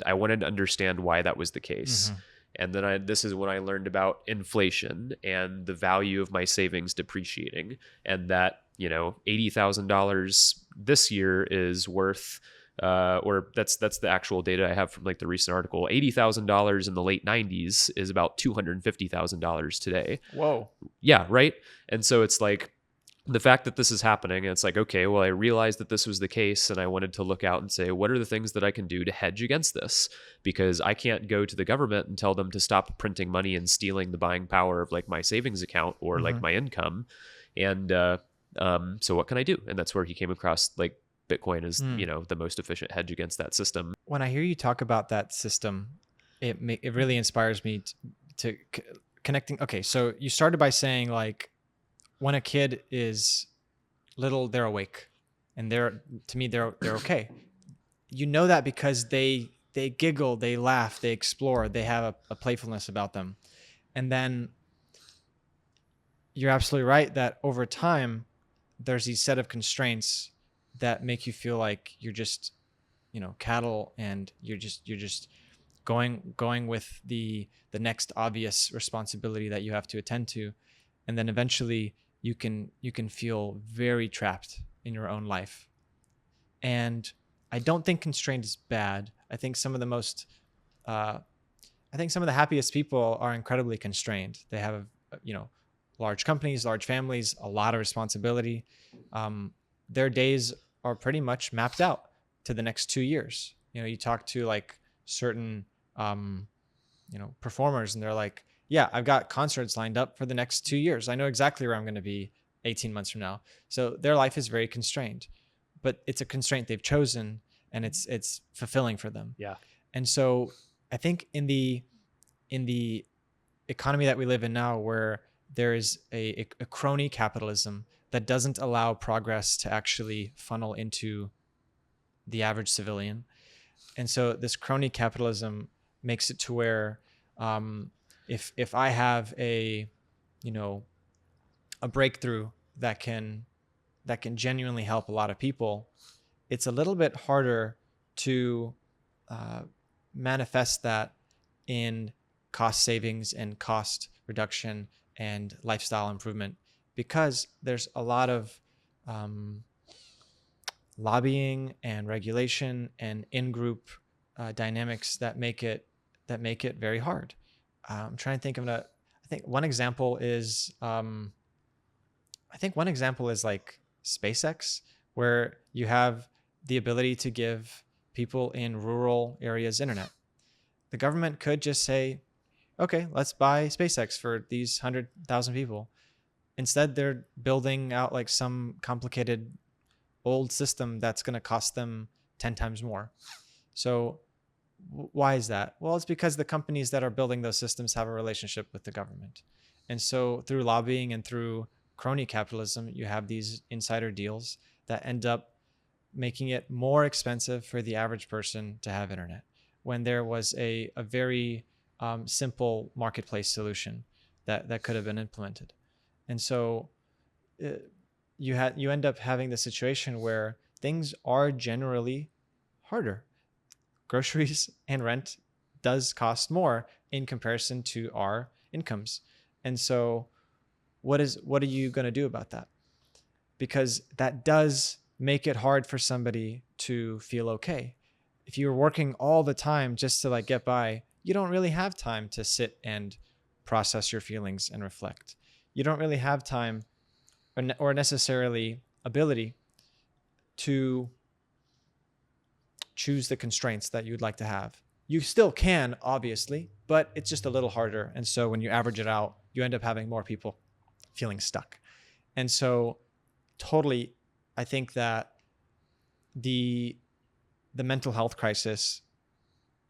I wanted to understand why that was the case. And then this is when I learned about inflation and the value of my savings depreciating, and that, you know, $80,000 this year is worth, or that's the actual data I have from like the recent article. $80,000 in the late 90s is about $250,000 today.
Whoa.
Yeah, right. And so it's like the fact that this is happening, and it's like, okay, well, I realized that this was the case, and I wanted to look out and say, what are the things that I can do to hedge against this? Because I can't go to the government and tell them to stop printing money and stealing the buying power of like my savings account or like my income. And so what can I do? And that's where he came across like Bitcoin is, you know, the most efficient hedge against that system.
When I hear you talk about that system, it really inspires me to connecting. Okay, so you started by saying like, when a kid is little, they're awake, and they're okay. You know that because they giggle, they laugh, they explore, they have a playfulness about them. And then you're absolutely right that over time, there's these set of constraints that make you feel like you're just, you know, cattle, and you're just going with the next obvious responsibility that you have to attend to, and then eventually you can feel very trapped in your own life. And I don't think constraint is bad. I think some of the happiest people are incredibly constrained. They have, you know, large companies, large families, a lot of responsibility. Their days are pretty much mapped out to the next 2 years. You know, you talk to like certain, you know, performers, and they're like, yeah, I've got concerts lined up for the next 2 years. I know exactly where I'm going to be 18 months from now. So their life is very constrained, but it's a constraint they've chosen, and it's fulfilling for them.
Yeah.
And so I think in the economy that we live in now, where there is a crony capitalism that doesn't allow progress to actually funnel into the average civilian. And so this crony capitalism makes it to where, if I have a breakthrough that can genuinely help a lot of people, it's a little bit harder to manifest that in cost savings and cost reduction and lifestyle improvement, because there's a lot of lobbying and regulation and in-group dynamics that make it very hard. I'm trying to think of I think one example is like SpaceX, where you have the ability to give people in rural areas internet. The government could just say, okay, let's buy SpaceX for these 100,000 people. Instead, they're building out like some complicated old system that's going to cost them 10 times more. So why is that? Well, it's because the companies that are building those systems have a relationship with the government. And so through lobbying and through crony capitalism, you have these insider deals that end up making it more expensive for the average person to have internet, when there was a very simple marketplace solution that could have been implemented. And so you end up having the situation where things are generally harder. Groceries and rent does cost more in comparison to our incomes. And so what are you going to do about that? Because that does make it hard for somebody to feel okay. If you're working all the time just to like get by, you don't really have time to sit and process your feelings and reflect. You don't really have time or necessarily ability to choose the constraints that you'd like to have. You still can, obviously, but it's just a little harder. And so when you average it out, you end up having more people feeling stuck. And so totally, I think that the mental health crisis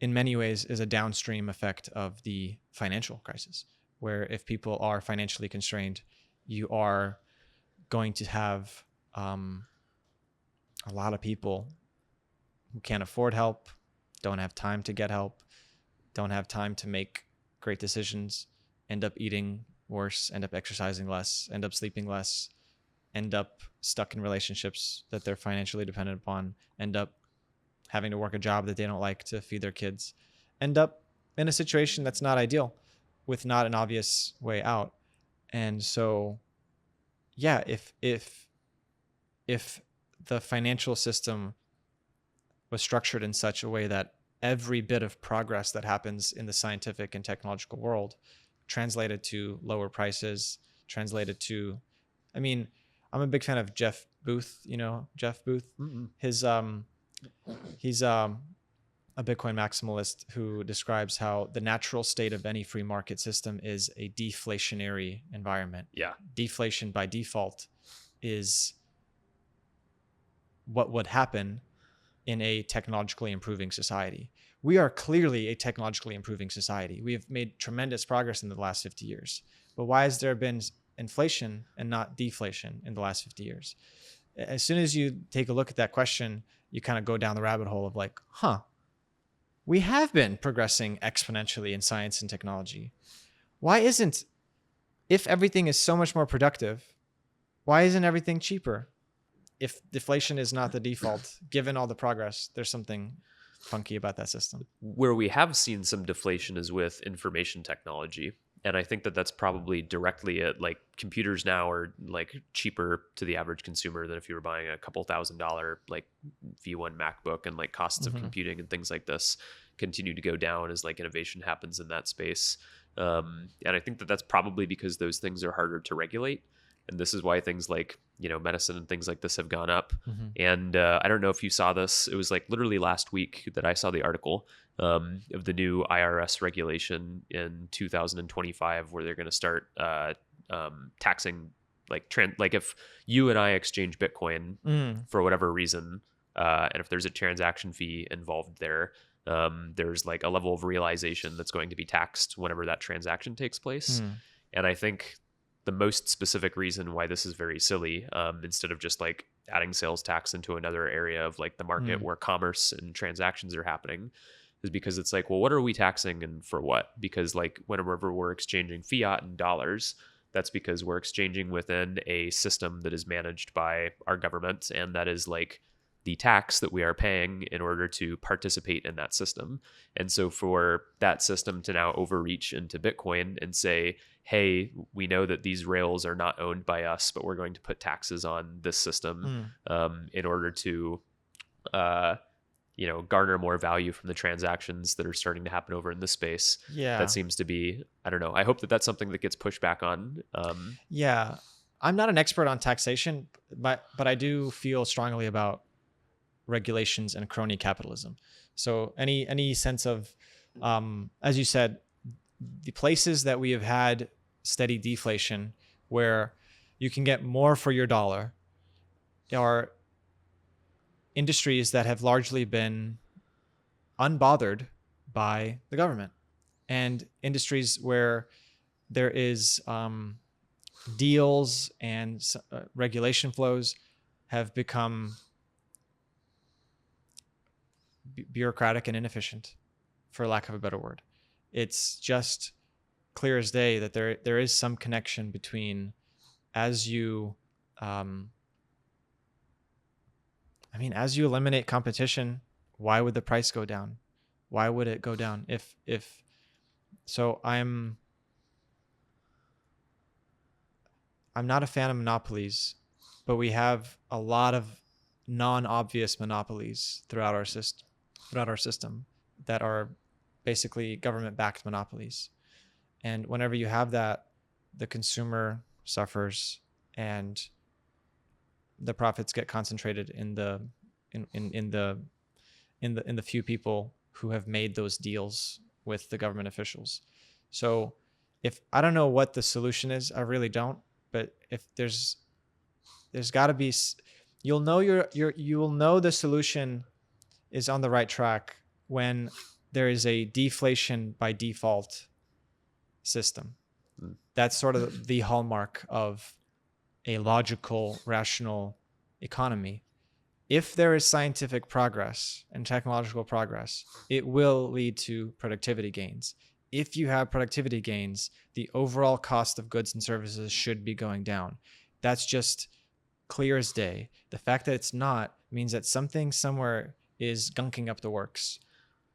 in many ways is a downstream effect of the financial crisis, where if people are financially constrained, you are going to have a lot of people who can't afford help, don't have time to get help, don't have time to make great decisions, end up eating worse, end up exercising less, end up sleeping less, end up stuck in relationships that they're financially dependent upon, end up having to work a job that they don't like to feed their kids, end up in a situation that's not ideal with not an obvious way out. And so, yeah, if the financial system was structured in such a way that every bit of progress that happens in the scientific and technological world translated to lower prices, translated to, I mean, I'm a big fan of Jeff Booth, Jeff Booth.
Mm-mm.
He's a Bitcoin maximalist who describes how the natural state of any free market system is a deflationary environment.
Yeah.
Deflation by default is what would happen in a technologically improving society. We are clearly a technologically improving society. We have made tremendous progress in the last 50 years. But why has there been inflation and not deflation in the last 50 years? As soon as you take a look at that question, you kind of go down the rabbit hole of like, we have been progressing exponentially in science and technology. Why isn't, if everything is so much more productive, why isn't everything cheaper? If deflation is not the default, given all the progress, there's something funky about that system.
Where we have seen some deflation is with information technology. And I think that that's probably directly at like computers now are like cheaper to the average consumer than if you were buying a couple $1,000 like V1 MacBook, and like costs of computing and things like this continue to go down as like innovation happens in that space. And I think that that's probably because those things are harder to regulate. And this is why things like, medicine and things like this have gone up. And I don't know if you saw this. It was like literally last week that I saw the article of the new IRS regulation in 2025, where they're going to start taxing like if you and I exchange Bitcoin for whatever reason, and if there's a transaction fee involved there, there's like a level of realization that's going to be taxed whenever that transaction takes place. And I think the most specific reason why this is very silly, instead of just like adding sales tax into another area of like the market where commerce and transactions are happening, is because it's like, well, what are we taxing and for what? Because like whenever we're exchanging fiat and dollars, that's because we're exchanging within a system that is managed by our government, and that is like the tax that we are paying in order to participate in that system. And so for that system to now overreach into Bitcoin and say, hey, we know that these rails are not owned by us, but we're going to put taxes on this system in order to garner more value from the transactions that are starting to happen over in this space.
Yeah.
That seems to be, I don't know. I hope that that's something that gets pushed back on.
Yeah. I'm not an expert on taxation, but I do feel strongly about regulations and crony capitalism. So any sense of, as you said, the places that we have had steady deflation where you can get more for your dollar are industries that have largely been unbothered by the government, and industries where there is deals and regulation flows have become bureaucratic and inefficient, for lack of a better word. It's just clear as day that there is some connection between, as you as you eliminate competition, why would the price go down? Why would it go down? If so, I'm not a fan of monopolies, but we have a lot of non-obvious monopolies throughout our system that are basically government-backed monopolies. And whenever you have that, the consumer suffers, and the profits get concentrated in the few people who have made those deals with the government officials. So if I don't know what the solution is, I really don't. But if there's got to be, you'll know you will know the solution is on the right track when there is a deflation by default system. That's sort of the hallmark of a logical, rational economy. If there is scientific progress and technological progress, it will lead to productivity gains. If you have productivity gains, the overall cost of goods and services should be going down. That's just clear as day. The fact that it's not means that something somewhere is gunking up the works.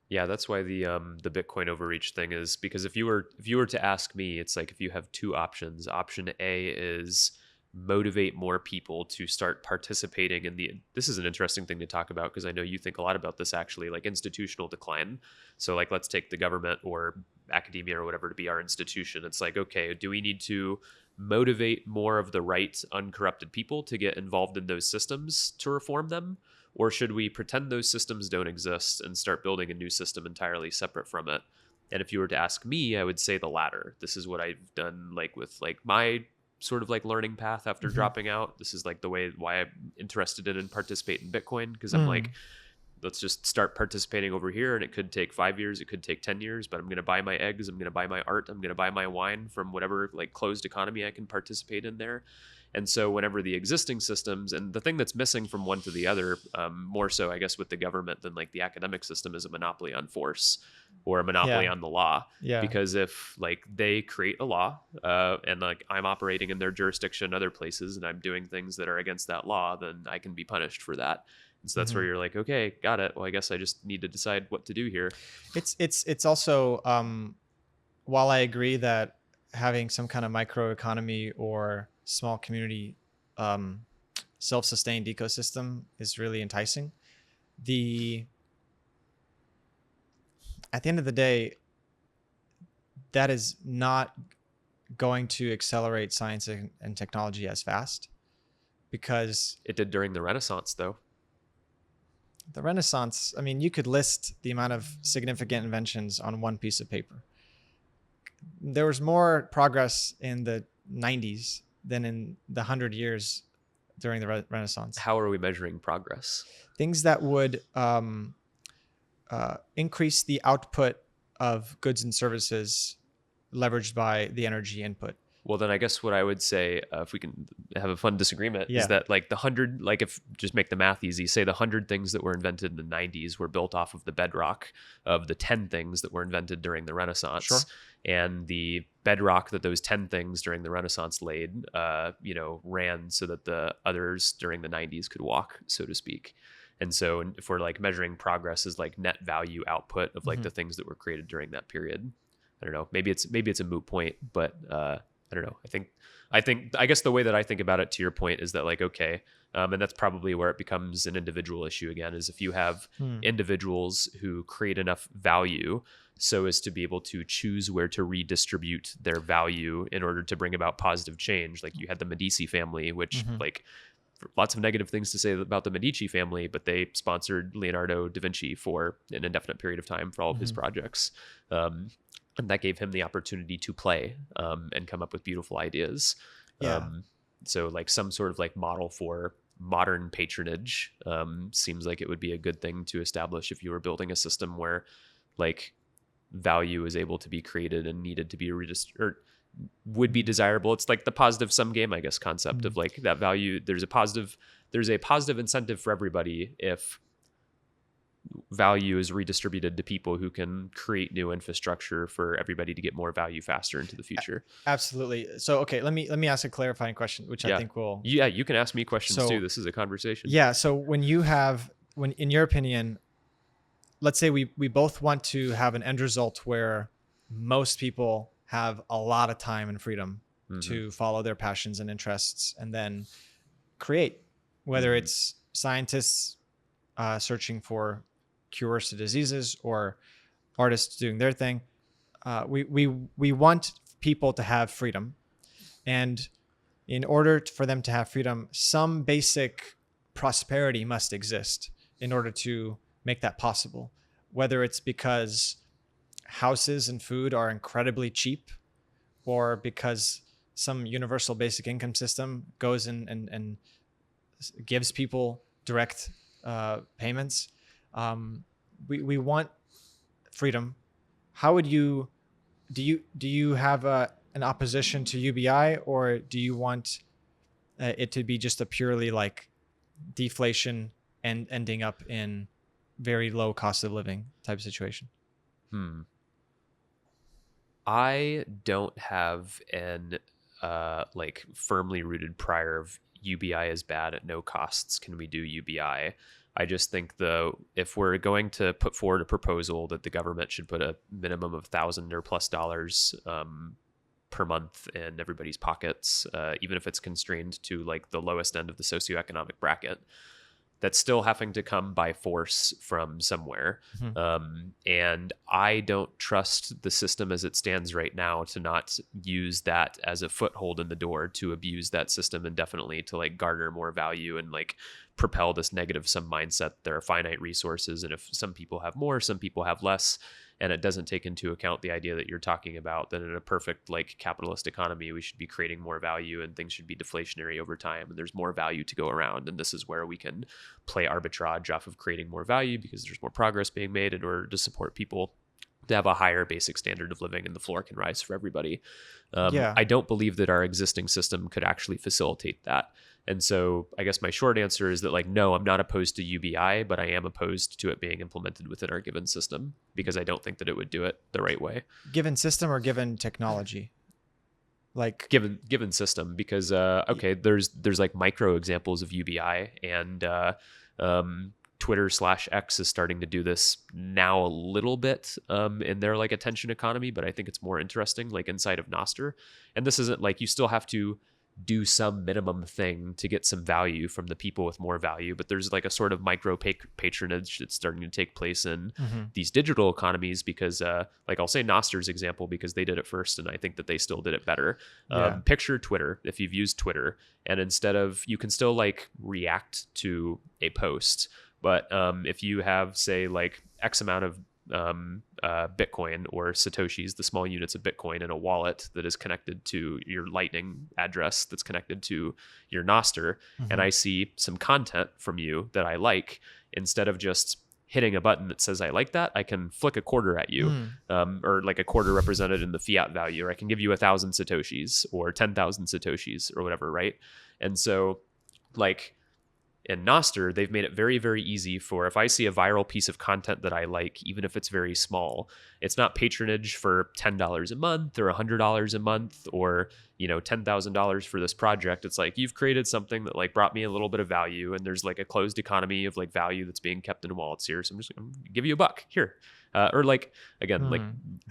Yeah, that's why the Bitcoin overreach thing is, because if you were to ask me, it's like if you have two options. Option A is motivate more people to start participating in this is an interesting thing to talk about, because I know you think a lot about this, actually, like institutional decline. So like, let's take the government or academia or whatever to be our institution. It's like, okay, do we need to motivate more of the right, uncorrupted people to get involved in those systems to reform them? Or should we pretend those systems don't exist and start building a new system entirely separate from it? And if you were to ask me, I would say the latter. This is what I've done, like with like my sort of like learning path after dropping out. This is like the way why I'm interested in and participate in Bitcoin, because I'm like, let's just start participating over here, and it could take 5 years, it could take 10 years, but I'm going to buy my eggs, I'm going to buy my art, I'm going to buy my wine from whatever like closed economy I can participate in there. And so whenever the existing systems, and the thing that's missing from one to the other, more so I guess with the government than like the academic system, is a monopoly on force or a monopoly on the law. Because if like they create a law and like I'm operating in their jurisdiction other places and I'm doing things that are against that law, then I can be punished for that. And so that's where you're like, okay, got it. Well, I guess I just need to decide what to do here.
It's also, while I agree that having some kind of microeconomy or small community self-sustained ecosystem is really enticing, at the end of the day, that is not going to accelerate science and technology as fast, because
it did during the Renaissance, though.
The Renaissance, I mean, you could list the amount of significant inventions on one piece of paper. There was more progress in the 90s than in the 100 years during the Renaissance.
How are we measuring progress?
Things that would increase the output of goods and services leveraged by the energy input.
Well, then I guess what I would say, if we can have a fun disagreement, is that like the 100, like if just make the math easy, say the 100 things that were invented in the 90s were built off of the bedrock of the 10 things that were invented during the Renaissance.
Sure.
And the bedrock that those 10 things during the Renaissance laid, ran so that the others during the 90s could walk, so to speak. And so if we're like measuring progress as like net value output of like
Mhm.
the things that were created during that period, I don't know, maybe it's a moot point, but I don't know. I guess the way that I think about it, to your point, is that like, okay, and that's probably where it becomes an individual issue again, is if you have
Hmm.
individuals who create enough value so as to be able to choose where to redistribute their value in order to bring about positive change. Like you had the Medici family, which
Mhm.
like lots of negative things to say about the Medici family, but they sponsored Leonardo da Vinci for an indefinite period of time for all of his
Mhm.
projects. And that gave him the opportunity to play and come up with beautiful ideas.
Yeah.
So like some sort of like model for modern patronage seems like it would be a good thing to establish if you were building a system where like value is able to be created and needed to be or would be desirable. It's like the positive sum game, I guess, concept
Mhm.
of like that value. There's a positive incentive for everybody if value is redistributed to people who can create new infrastructure for everybody to get more value faster into the future.
Absolutely. So, okay, let me ask a clarifying question, which I
Yeah.
think will.
Yeah, you can ask me questions too.
So,
This is a conversation.
yeah. So, when in your opinion, let's say we both want to have an end result where most people have a lot of time and freedom
Hmm.
to follow their passions and interests, and then create, whether
Hmm.
it's scientists searching for cures to diseases or artists doing their thing. We want people to have freedom, and in order for them to have freedom, some basic prosperity must exist in order to make that possible. Whether it's because houses and food are incredibly cheap, or because some universal basic income system goes in and gives people direct payments. We want freedom. How would you do you have an opposition to UBI, or do you want it to be just a purely like deflation and ending up in very low cost of living type of situation?
Hmm. I don't have an like firmly rooted prior of UBI is bad at no costs. Can we do UBI? I just think if we're going to put forward a proposal that the government should put a minimum of $1,000 or plus dollars per month in everybody's pockets, even if it's constrained to like the lowest end of the socioeconomic bracket, that's still having to come by force from somewhere.
Mhm.
And I don't trust the system as it stands right now to not use that as a foothold in the door to abuse that system indefinitely to like garner more value and like propel this negative sum mindset. There are finite resources, and if some people have more, some people have less, and it doesn't take into account the idea that you're talking about, that in a perfect like capitalist economy we should be creating more value and things should be deflationary over time, and there's more value to go around, and this is where we can play arbitrage off of creating more value because there's more progress being made in order to support people to have a higher basic standard of living, and the floor can rise for everybody.
Yeah.
I don't believe that our existing system could actually facilitate that. And so I guess my short answer is that like, no, I'm not opposed to UBI, but I am opposed to it being implemented within our given system because I don't think that it would do it the right way.
Given system or given technology? Like,
Given system, because okay, there's like micro examples of UBI, and Twitter/X is starting to do this now a little bit in their like attention economy, but I think it's more interesting like inside of Nostr. And this isn't like, you still have to do some minimum thing to get some value from the people with more value, but there's like a sort of micro patronage that's starting to take place in
mhm.
these digital economies because like I'll say Nostr's example because they did it first and I think that they still did it better.
Yeah.
Picture Twitter. If you've used Twitter, and instead of, you can still like react to a post, but if you have say like X amount of Bitcoin or Satoshis, the small units of Bitcoin, in a wallet that is connected to your Lightning address that's connected to your Nostr, and
Mhm.
I see some content from you that I like, instead of just hitting a button that says I like that, I can flick a quarter at you,
Mm.
or like a quarter represented in the fiat value, or I can give you 1,000 Satoshis or 10,000 Satoshis or whatever, right? And so like in Noster, they've made it very, very easy for, if I see a viral piece of content that I like, even if it's very small, it's not patronage for $10 a month or $100 a month or, $10,000 for this project. It's like, you've created something that like brought me a little bit of value, and there's like a closed economy of like value that's being kept in wallets here. So I'm just going to give you $1 here. Or like, again, like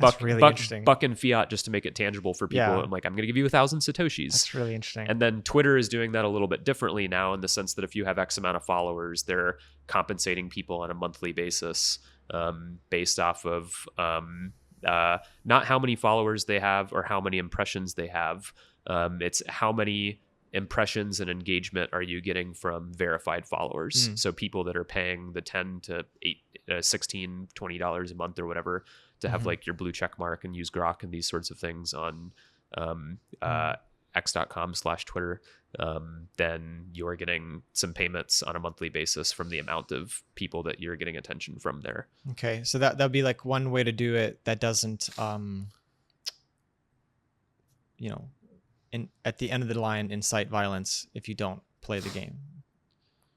interesting.
buck in fiat just to make it tangible for people.
Yeah.
I'm like, I'm going to give you 1,000 Satoshis.
That's really interesting.
And then Twitter is doing that a little bit differently now, in the sense that if you have X amount of followers, they're compensating people on a monthly basis, based off of not how many followers they have or how many impressions they have. It's how many impressions and engagement are you getting from verified followers. So people that are paying the 10 to 8, 16, $20 a month or whatever to have like your blue check mark and use Grok and these sorts of things on x.com/Twitter, then you're getting some payments on a monthly basis from the amount of people that you're getting attention from there.
Okay. So that'd be like one way to do it that doesn't, at the end of the line, incite violence if you don't play the game.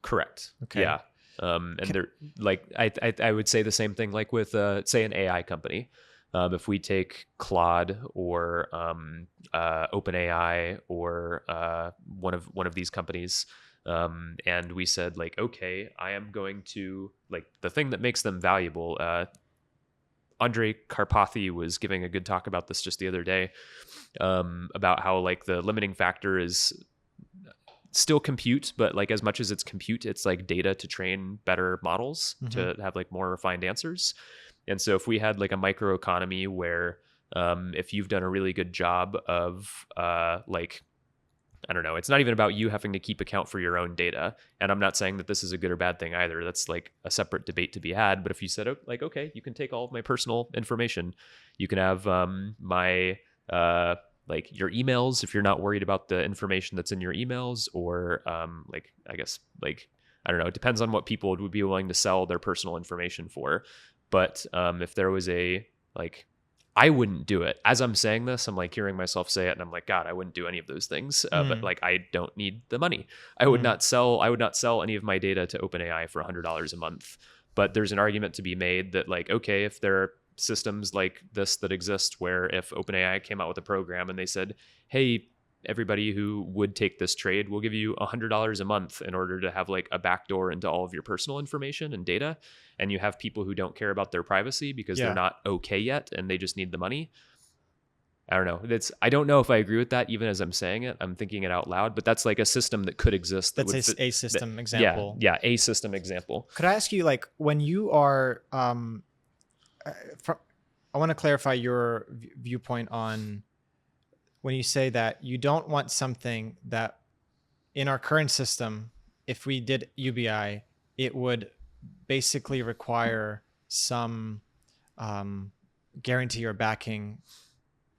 Correct.
Okay.
Yeah. And they're like, I would say the same thing, like with, say, an AI company. If we take Claude or OpenAI or one of these companies, and we said like, okay, I am going to, like, the thing that makes them valuable. Andre Karpathy was giving a good talk about this just the other day, about how like the limiting factor is still compute, but like as much as it's compute, it's like data to train better models to have like more refined answers. And so if we had like a microeconomy where if you've done a really good job of like, I don't know, it's not even about you having to keep account for your own data. And I'm not saying that this is a good or bad thing either. That's like a separate debate to be had. But if you said, like, okay, you can take all of my personal information, you can have my like your emails if you're not worried about the information that's in your emails, or like, I guess, like, I don't know, it depends on what people would be willing to sell their personal information for. But if there was a, like, I wouldn't do it. As I'm saying this, I'm like hearing myself say it, and I'm like, God, I wouldn't do any of those things. But like, I don't need the money. I would not sell any of my data to OpenAI for $100 a month. But there's an argument to be made that like, okay, if there are systems like this that exist where if OpenAI came out with a program and they said, hey, everybody who would take this trade, we'll give you $100 a month in order to have like a backdoor into all of your personal information and data. And you have people who don't care about their privacy because they're not okay yet and they just need the money. I don't know. I don't know if I agree with that even as I'm saying it. I'm thinking it out loud, but that's like a system that could exist.
That's a system example.
Yeah, a system example.
Could I ask you, like, when you are, I want to clarify your viewpoint on when you say that you don't want something that in our current system, if we did UBI, it would basically require some guarantee or backing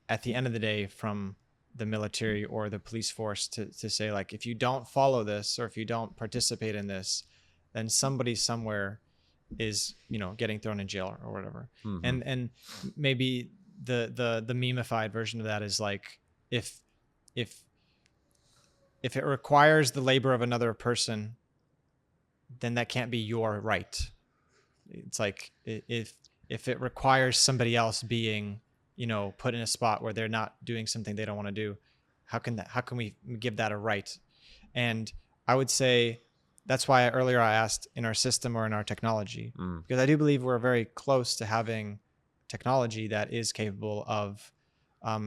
at the end of the day from the military or the police force to say, like, if you don't follow this or if you don't participate in this, then somebody somewhere is, getting thrown in jail or whatever. And maybe the memeified version of that is like, if it requires the labor of another person, then that can't be your right. It's like if it requires somebody else being, put in a spot where they're not doing something they don't want to do, how can we give that a right? And I would say that's why earlier I asked in our system or in our technology, because I do believe we're very close to having technology that is capable of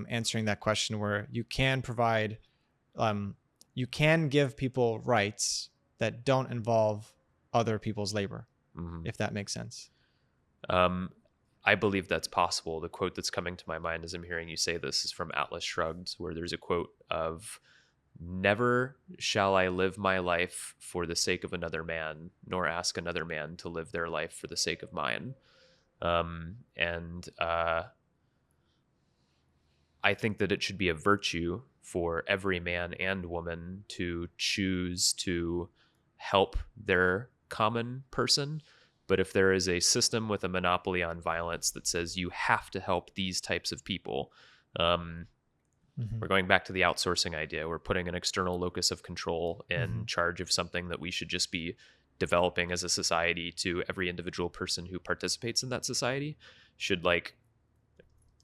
answering that question, where you can provide, you can give people rights that don't involve other people's labor, if that makes sense.
I believe that's possible. The quote that's coming to my mind as I'm hearing you say this is from Atlas Shrugged, where there's a quote of, "Never shall I live my life for the sake of another man, nor ask another man to live their life for the sake of mine." I think that it should be a virtue for every man and woman to choose to help their common person. But if there is a system with a monopoly on violence that says you have to help these types of people,
Mhm.
We're going back to the outsourcing idea. We're putting an external locus of control in
Mhm.
charge of something that we should just be developing as a society to every individual person who participates in that society should like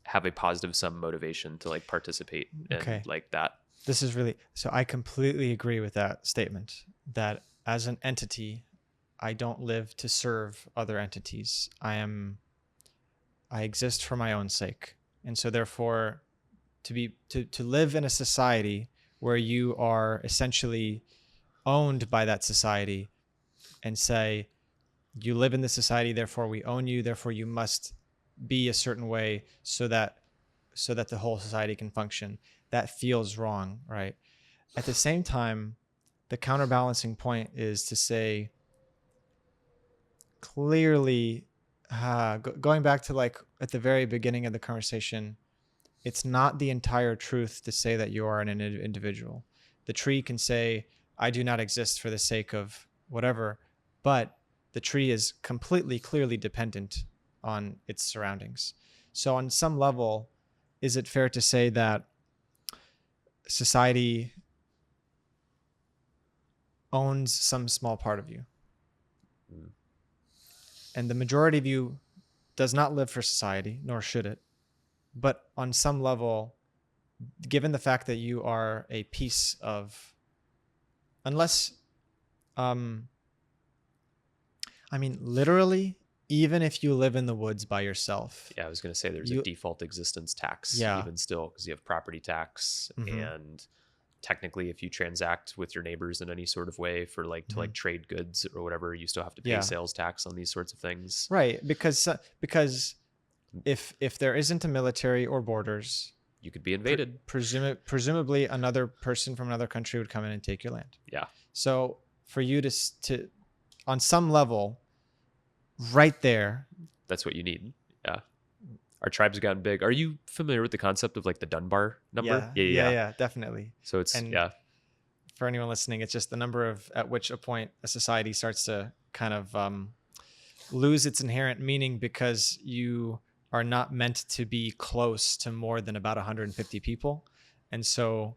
have a positive sum motivation to like participate in
Okay.
like that.
This is really so I completely agree with that statement that as an entity, I don't live to serve other entities. I exist for my own sake. And so therefore to live in a society where you are essentially owned by that society and say you live in the society, therefore we own you, therefore you must be a certain way so that the whole society can function. That feels wrong, right? At the same time, the counterbalancing point is to say clearly, going back to like at the very beginning of the conversation, it's not the entire truth to say that you are an individual. The tree can say, I do not exist for the sake of whatever, but the tree is completely, clearly dependent on its surroundings. So, on some level, is it fair to say that society owns some small part of you?
Mm.
And the majority of you does not live for society, nor should it. But on some level, given the fact that you are a piece of, unless, um, I mean, literally, even if you live in the woods by yourself,
Yeah, I was going to say there's a
you,
default existence tax
yeah,
even still because you have property tax
mm-hmm,
and technically if you transact with your neighbors in any sort of way for like to
mm-hmm,
like trade goods or whatever, you still have to pay
yeah,
sales tax on these sorts of things.
right, because if there isn't a military or borders,
You could be invaded.
presumably another person from another country would come in and take your land.
Yeah,
So for you to on some level, right there,
that's what you need. Yeah. Our tribes have gotten big. Are you familiar with the concept of like the Dunbar number?
yeah,
Yeah, yeah,
yeah,
yeah.
yeah, definitely.
So it's
And
yeah,
for anyone listening, it's just the number of at which a point a society starts to kind of lose its inherent meaning because you are not meant to be close to more than about 150 people. And so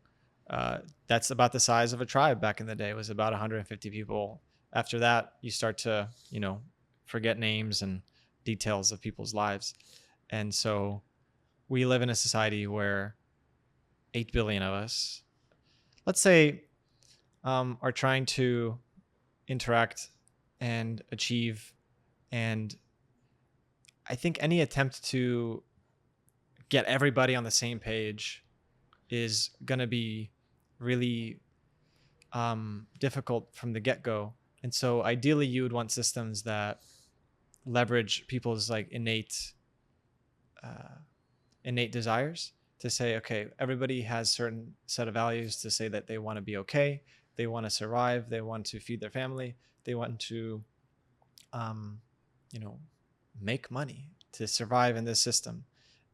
that's about the size of a tribe back in the day. It was about 150 people. After that, you start to, forget names and details of people's lives. And so we live in a society where 8 billion of us, let's say, are trying to interact and achieve. And I think any attempt to get everybody on the same page is going to be really difficult from the get-go. And so ideally you would want systems that leverage people's like innate desires to say, okay, everybody has certain set of values to say that they want to be okay, they want to survive, they want to feed their family, they want to um, make money to survive in this system.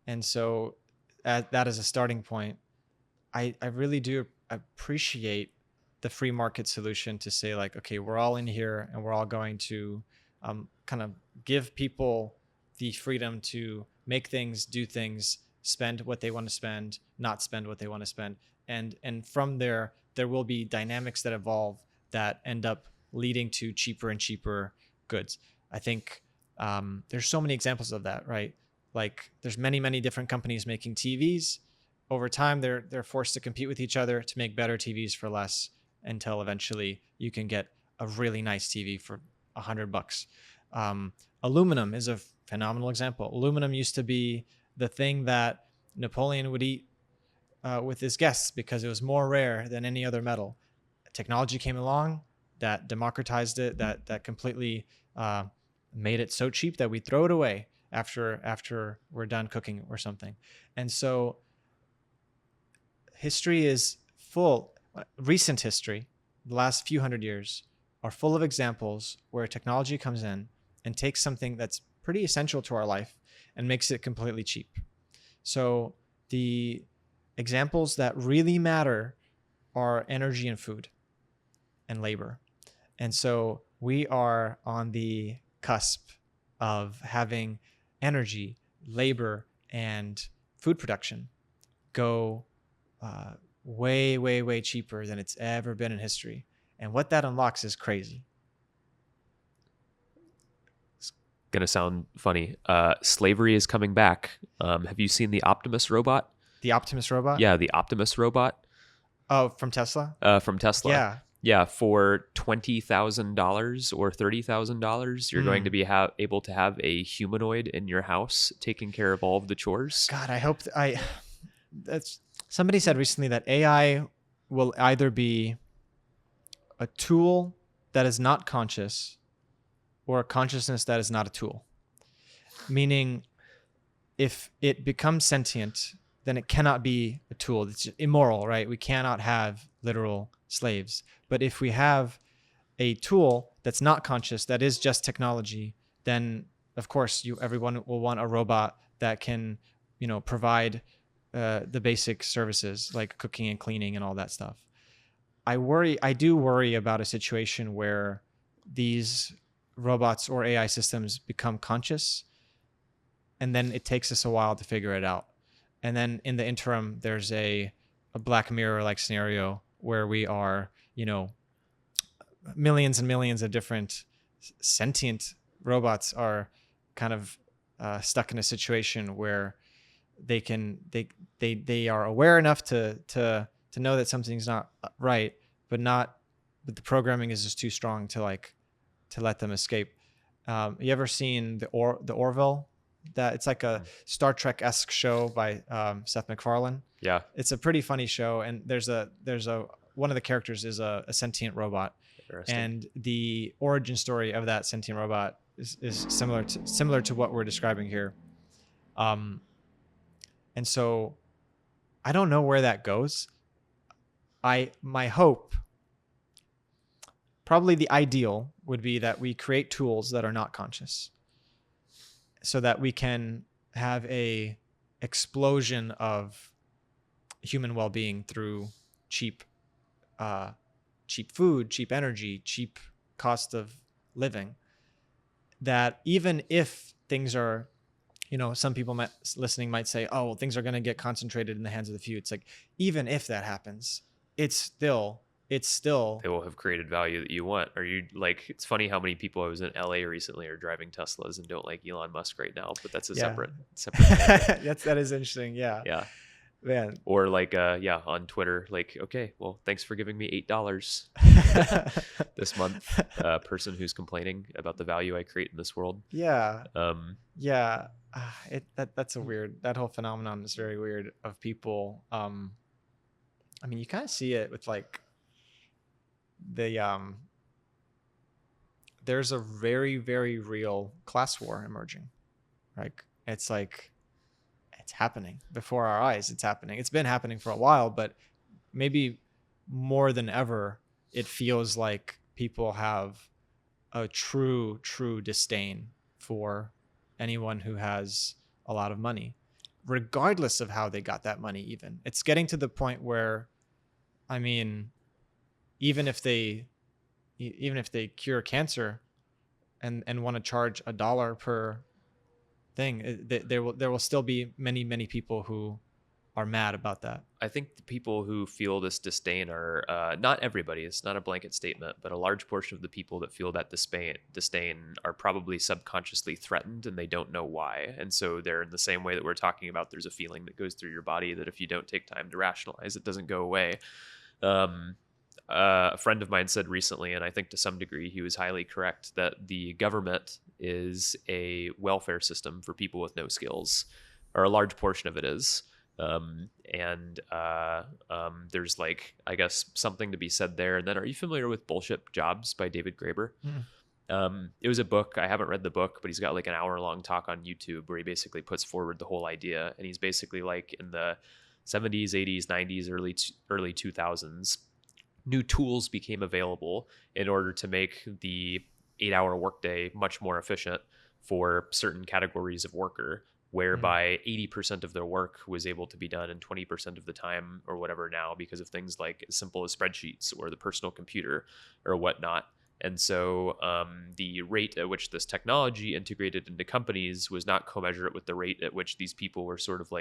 And so that is a starting point. I really do appreciate the free market solution to say like, okay, we're all in here and we're all going to kind of give people the freedom to make things, do things, spend what they want to spend, not spend what they want to spend. And from there will be dynamics that evolve that end up leading to cheaper and cheaper goods. I think there's so many examples of that, right? Like there's many different companies making TVs. Over time, they're forced to compete with each other to make better TVs for less, until eventually you can get a really nice TV for $100. Um, Aluminum is a phenomenal example. Aluminum used to be the thing that Napoleon would eat with his guests because it was more rare than any other metal. Technology came along that democratized it, that completely made it so cheap that we throw it away after we're done cooking or something. And so history is full, recent history, the last few hundred years, are full of examples where technology comes in and takes something that's pretty essential to our life and makes it completely cheap. So the examples that really matter are energy and food and labor. And so we are on the cusp of having energy, labor, and food production go way, way, way cheaper than it's ever been in history. And what that unlocks is crazy.
Gonna sound funny. Slavery is coming back. Have you seen the Optimus robot?
The Optimus robot?
Yeah, the Optimus robot
Oh, from Tesla?
from Tesla.
Yeah.
Yeah, for $20,000 or $30,000, you're going to be able to have a humanoid in your house taking care of all of the chores.
God, I hope that's somebody said recently that AI will either be a tool that is not conscious or a consciousness that is not a tool. Meaning, if it becomes sentient, then it cannot be a tool. It's immoral, right? We cannot have literal slaves. But if we have a tool that's not conscious, that is just technology, then of course everyone will want a robot that can, provide the basic services like cooking and cleaning and all that stuff. I do worry about a situation where these robots or AI systems become conscious, and then it takes us a while to figure it out. And then in the interim, there's a Black Mirror-like scenario where we are, millions and millions of different sentient robots are kind of stuck in a situation where they are aware enough to know that something's not right, but the programming is just too strong to let them escape. You ever seen the Orville? That it's like a Star Trek-esque show by Seth MacFarlane.
Yeah,
it's a pretty funny show, and there's a one of the characters is a sentient robot, and the origin story of that sentient robot is similar to what we're describing here. And so I don't know where that goes. My hope, probably the ideal, would be that we create tools that are not conscious, so that we can have a explosion of human well-being through cheap food, cheap energy, cheap cost of living. That even if things are, some people listening might say, oh, well, things are going to get concentrated in the hands of the few. It's like, even if that happens, it's still
they will have created value that you want. Are you like, it's funny how many people, I was in LA recently, are driving Teslas and don't like Elon Musk right now, but that's a separate
that is interesting. Yeah Man.
Or on Twitter, like, okay, well, thanks for giving me $8 this month. Person who's complaining about the value I create in this world.
That's a weird, that whole phenomenon is very weird of people. You kind of see it with there's a very, very real class war emerging. It's happening before our eyes. It's happening. It's been happening for a while, but maybe more than ever, it feels like people have a true disdain for anyone who has a lot of money, regardless of how they got that money. Even it's getting to the point where, even if they cure cancer and want to charge $1 per thing, there will still be many people who are mad about that.
I think the people who feel this disdain are not everybody. It's not a blanket statement, but a large portion of the people that feel that disdain are probably subconsciously threatened, and they don't know why. And so they're in the same way that we're talking about. There's a feeling that goes through your body that if you don't take time to rationalize, it doesn't go away. A friend of mine said recently, and I think to some degree he was highly correct, that the government is a welfare system for people with no skills, or a large portion of it is. There's I guess something to be said there. And then, are you familiar with Bullshit Jobs by David Graeber? It was a book. I haven't read the book, but he's got an hour-long talk on YouTube where he basically puts forward the whole idea. And he's basically in the 70s, 80s, 90s, early 2000s, new tools became available in order to make the 8-hour workday much more efficient for certain categories of worker, whereby 80% of their work was able to be done in 20% of the time or whatever now, because of things like as simple as spreadsheets or the personal computer or whatnot. And so the rate at which this technology integrated into companies was not commensurate with the rate at which these people were sort of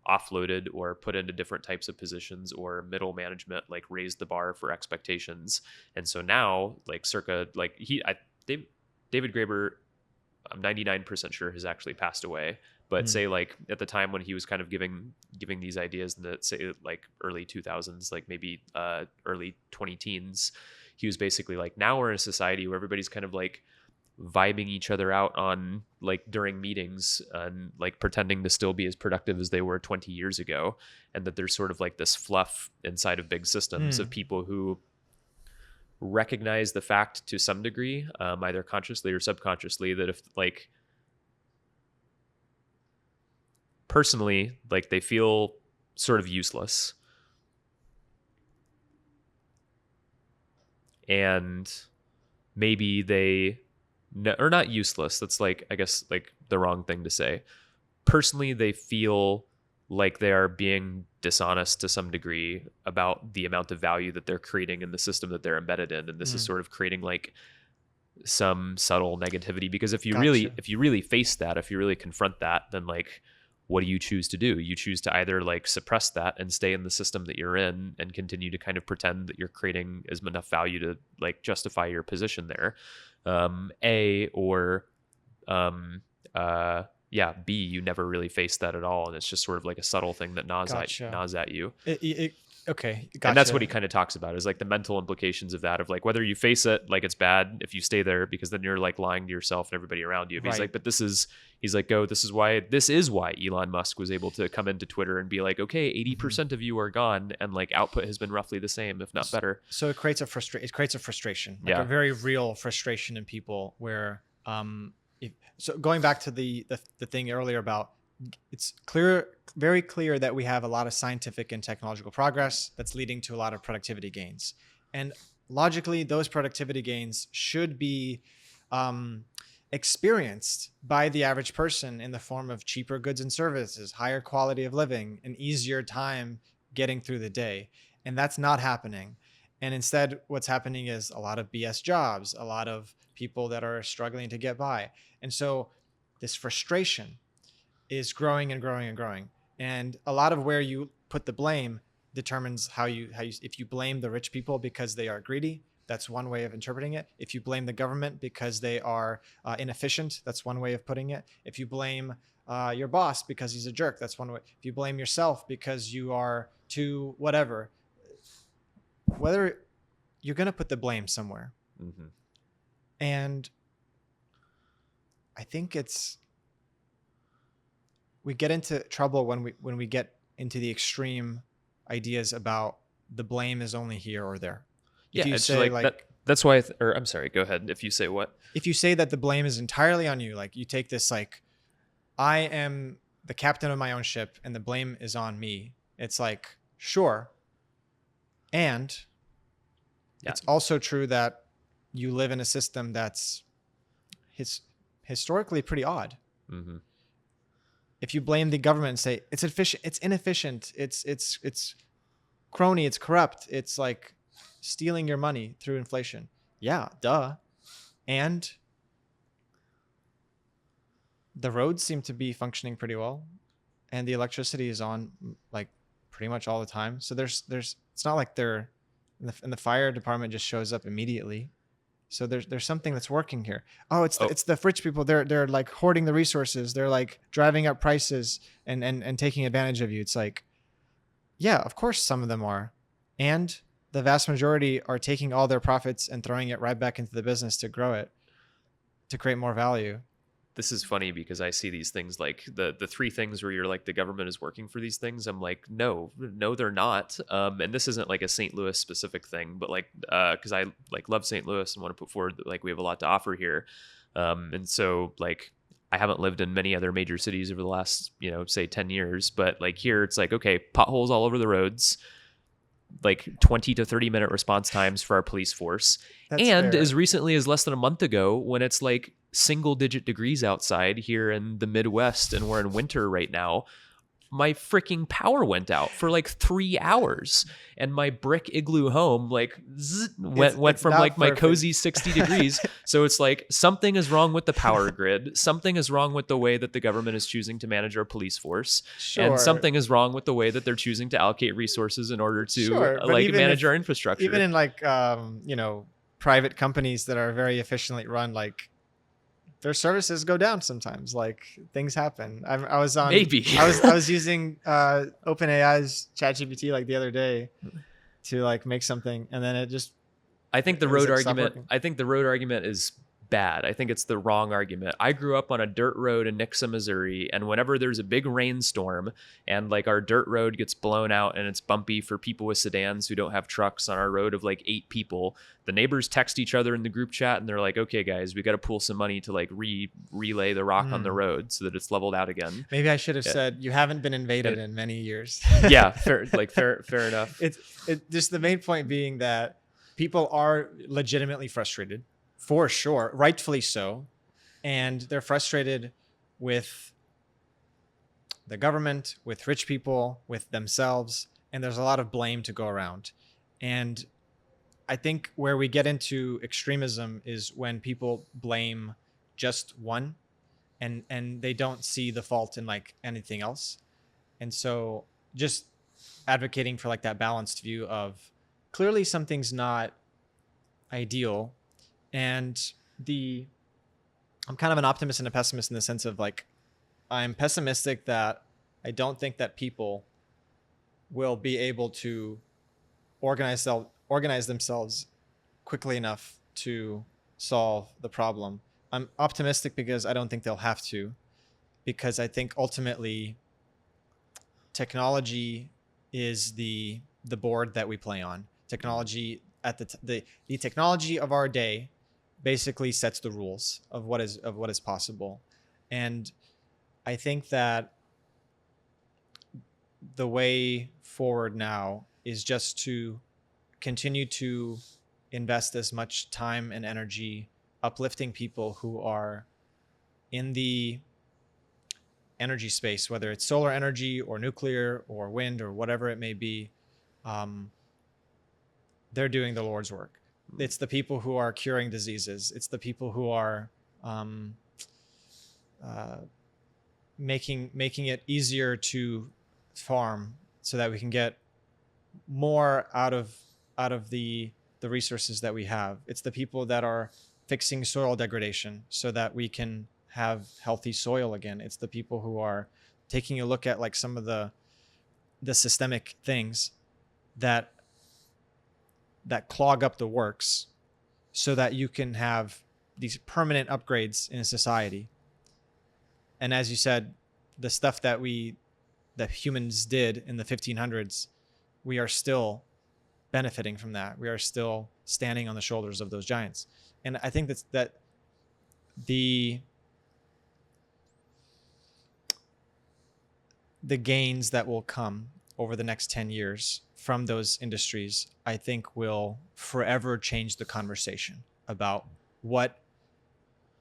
offloaded or put into different types of positions, or middle management like raised the bar for expectations. And so now, like circa like David Graeber, I'm 99% sure has actually passed away. But say like at the time when he was kind of giving these ideas in the, say, like early 2000s, like maybe early 20 teens, he was basically like, now we're in a society where everybody's kind of like vibing each other out on like during meetings and like pretending to still be as productive as they were 20 years ago. And that there's sort of like this fluff inside of big systems of people who recognize the fact to some degree, either consciously or subconsciously, that if like personally, like they feel sort of useless, and maybe they, or not useless, that's like, I guess like the wrong thing to say. Personally, they feel like they are being dishonest to some degree about the amount of value that they're creating in the system that they're embedded in. And this is sort of creating like some subtle negativity, because if you really face that, if you really confront that, then like, what do you choose to do? You choose to either like suppress that and stay in the system that you're in and continue to kind of pretend that you're creating as enough value to like justify your position there. B, you never really face that at all. And it's just sort of like a subtle thing that gnaws at you.
Okay. Gotcha.
And that's what he kind of talks about, is like the mental implications of that, of like whether you face it, like it's bad if you stay there, because then you're like lying to yourself and everybody around you. But he's like, but this is why Elon Musk was able to come into Twitter and be like, okay, 80% of you are gone, and like output has been roughly the same, if not better.
So it creates a frustration, like a very real frustration in people where, so going back to the thing earlier about, it's very clear that we have a lot of scientific and technological progress that's leading to a lot of productivity gains. And logically, those productivity gains should be experienced by the average person in the form of cheaper goods and services, higher quality of living, an easier time getting through the day. And that's not happening. And instead, what's happening is a lot of BS jobs, a lot of people that are struggling to get by. And so this frustration is growing and growing and growing. And a lot of where you put the blame determines how you if you blame the rich people because they are greedy, that's one way of interpreting it. If you blame the government because they are inefficient, that's one way of putting it. If you blame your boss because he's a jerk, that's one way. If you blame yourself because you are too whatever, whether you're going to put the blame somewhere. Mm-hmm. And I think we get into trouble when we get into the extreme ideas about the blame is only here or there.
Yeah, it's say like that, that's why. I'm sorry. Go ahead. If you say what?
If you say that the blame is entirely on you, like you take this like, I am the captain of my own ship and the blame is on me. It's like, sure. And it's also true that you live in a system that's historically pretty odd. Mm-hmm. If you blame the government and say it's inefficient, it's crony, it's corrupt, it's like stealing your money through inflation. Yeah, duh. And the roads seem to be functioning pretty well, and the electricity is on like pretty much all the time. So there's it's not like they're and the fire department just shows up immediately. So there's something that's working here. Oh, it's the rich people. They're like hoarding the resources. They're like driving up prices and taking advantage of you. It's like, yeah, of course some of them are. And the vast majority are taking all their profits and throwing it right back into the business to grow it, to create more value.
This is funny because I see these things like the three things where you're like, the government is working for these things. I'm like, no, they're not. And this isn't like a St. Louis specific thing, but like, cause I like love St. Louis and want to put forward that like we have a lot to offer here. And so like, I haven't lived in many other major cities over the last, say 10 years, but like here it's like, okay, potholes all over the roads, like 20 to 30 minute response times for our police force. That's and fair. As recently as less than a month ago, when it's like single digit degrees outside here in the Midwest and we're in winter right now, my freaking power went out for like 3 hours, and my brick igloo home like went from like my cozy 60 degrees. So it's like something is wrong with the power grid, something is wrong with the way that the government is choosing to manage our police force, and something is wrong with the way that they're choosing to allocate resources in order to like manage our infrastructure.
Even in like private companies that are very efficiently run, like their services go down sometimes. Like things happen. I was using OpenAI's ChatGPT like the other day to like make something, and then it just.
I think the road argument is bad. I think it's the wrong argument. I grew up on a dirt road in Nixa, Missouri, and whenever there's a big rainstorm and like our dirt road gets blown out and it's bumpy for people with sedans who don't have trucks on our road of like 8 people, the neighbors text each other in the group chat and they're like, okay guys, we got to pool some money to like relay the rock on the road so that it's leveled out again.
Maybe I should have said you haven't been invaded in many years.
Yeah, fair enough.
It's just the main point being that people are legitimately frustrated. For sure, rightfully so. And they're frustrated with the government, with rich people, with themselves. And there's a lot of blame to go around. And I think where we get into extremism is when people blame just one and they don't see the fault in like anything else. And so just advocating for like that balanced view of clearly something's not ideal. And I'm kind of an optimist and a pessimist in the sense of like, I'm pessimistic that I don't think that people will be able to organize themselves quickly enough to solve the problem. I'm optimistic because I don't think they'll have to, because I think ultimately technology is the board that we play on. Technology at the technology of our day basically sets the rules of what is possible. And I think that the way forward now is just to continue to invest as much time and energy uplifting people who are in the energy space, whether it's solar energy or nuclear or wind or whatever it may be. They're doing the Lord's work. It's the people who are curing diseases. It's the people who are making it easier to farm so that we can get more out of the resources that we have. It's the people that are fixing soil degradation so that we can have healthy soil again. It's the people who are taking a look at like some of the systemic things that clog up the works so that you can have these permanent upgrades in a society. And as you said, the stuff that humans did in the 1500s, we are still benefiting from that. We are still standing on the shoulders of those giants. And I think that the gains that will come over the next 10 years from those industries, I think will forever change the conversation about what,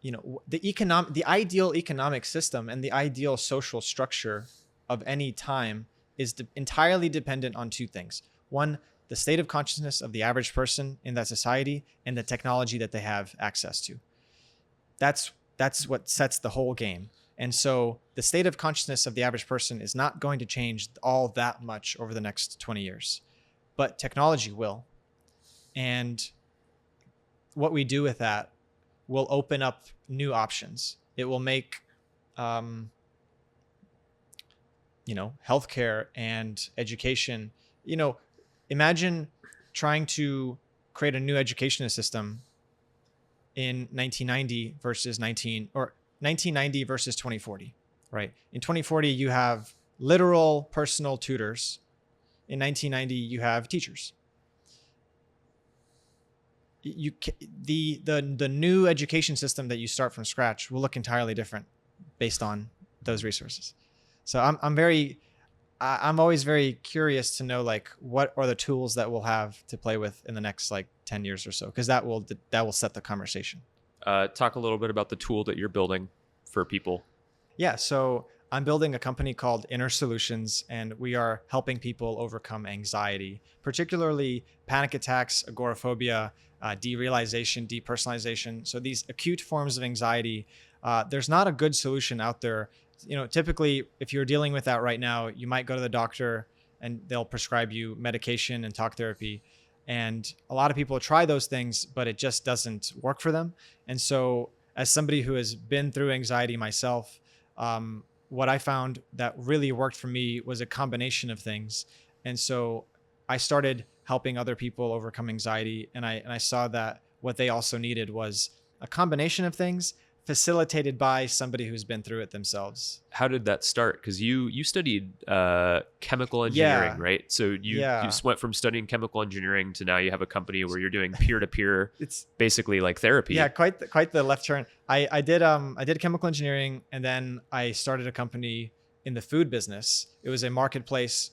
the ideal economic system and the ideal social structure of any time is entirely dependent on two things. One, the state of consciousness of the average person in that society and the technology that they have access to. That's what sets the whole game. And so the state of consciousness of the average person is not going to change all that much over the next 20 years, but technology will. And what we do with that will open up new options. It will make, healthcare and education, imagine trying to create a new education system in 1990 versus 1990 versus 2040, right? In 2040, you have literal personal tutors. In 1990, you have teachers. The new education system that you start from scratch will look entirely different based on those resources. So I'm always very curious to know like what are the tools that we'll have to play with in the next like 10 years or so, because that will set the conversation.
Talk a little bit about the tool that you're building for people.
Yeah, so I'm building a company called Enis Solutions, and we are helping people overcome anxiety, particularly panic attacks, agoraphobia, derealization, depersonalization. So these acute forms of anxiety, there's not a good solution out there. Typically, if you're dealing with that right now, you might go to the doctor and they'll prescribe you medication and talk therapy. And a lot of people try those things, but it just doesn't work for them. And so, as somebody who has been through anxiety myself, what I found that really worked for me was a combination of things. And so I started helping other people overcome anxiety. And I saw that what they also needed was a combination of things facilitated by somebody who's been through it themselves.
How did that start? Because you studied chemical engineering,
Yeah.
right? So you
Yeah.
just went from studying chemical engineering to now you have a company where you're doing peer-to-peer,
It's
basically like therapy.
yeah, quite the left turn. I did chemical engineering, and then I started a company in the food business. It was a marketplace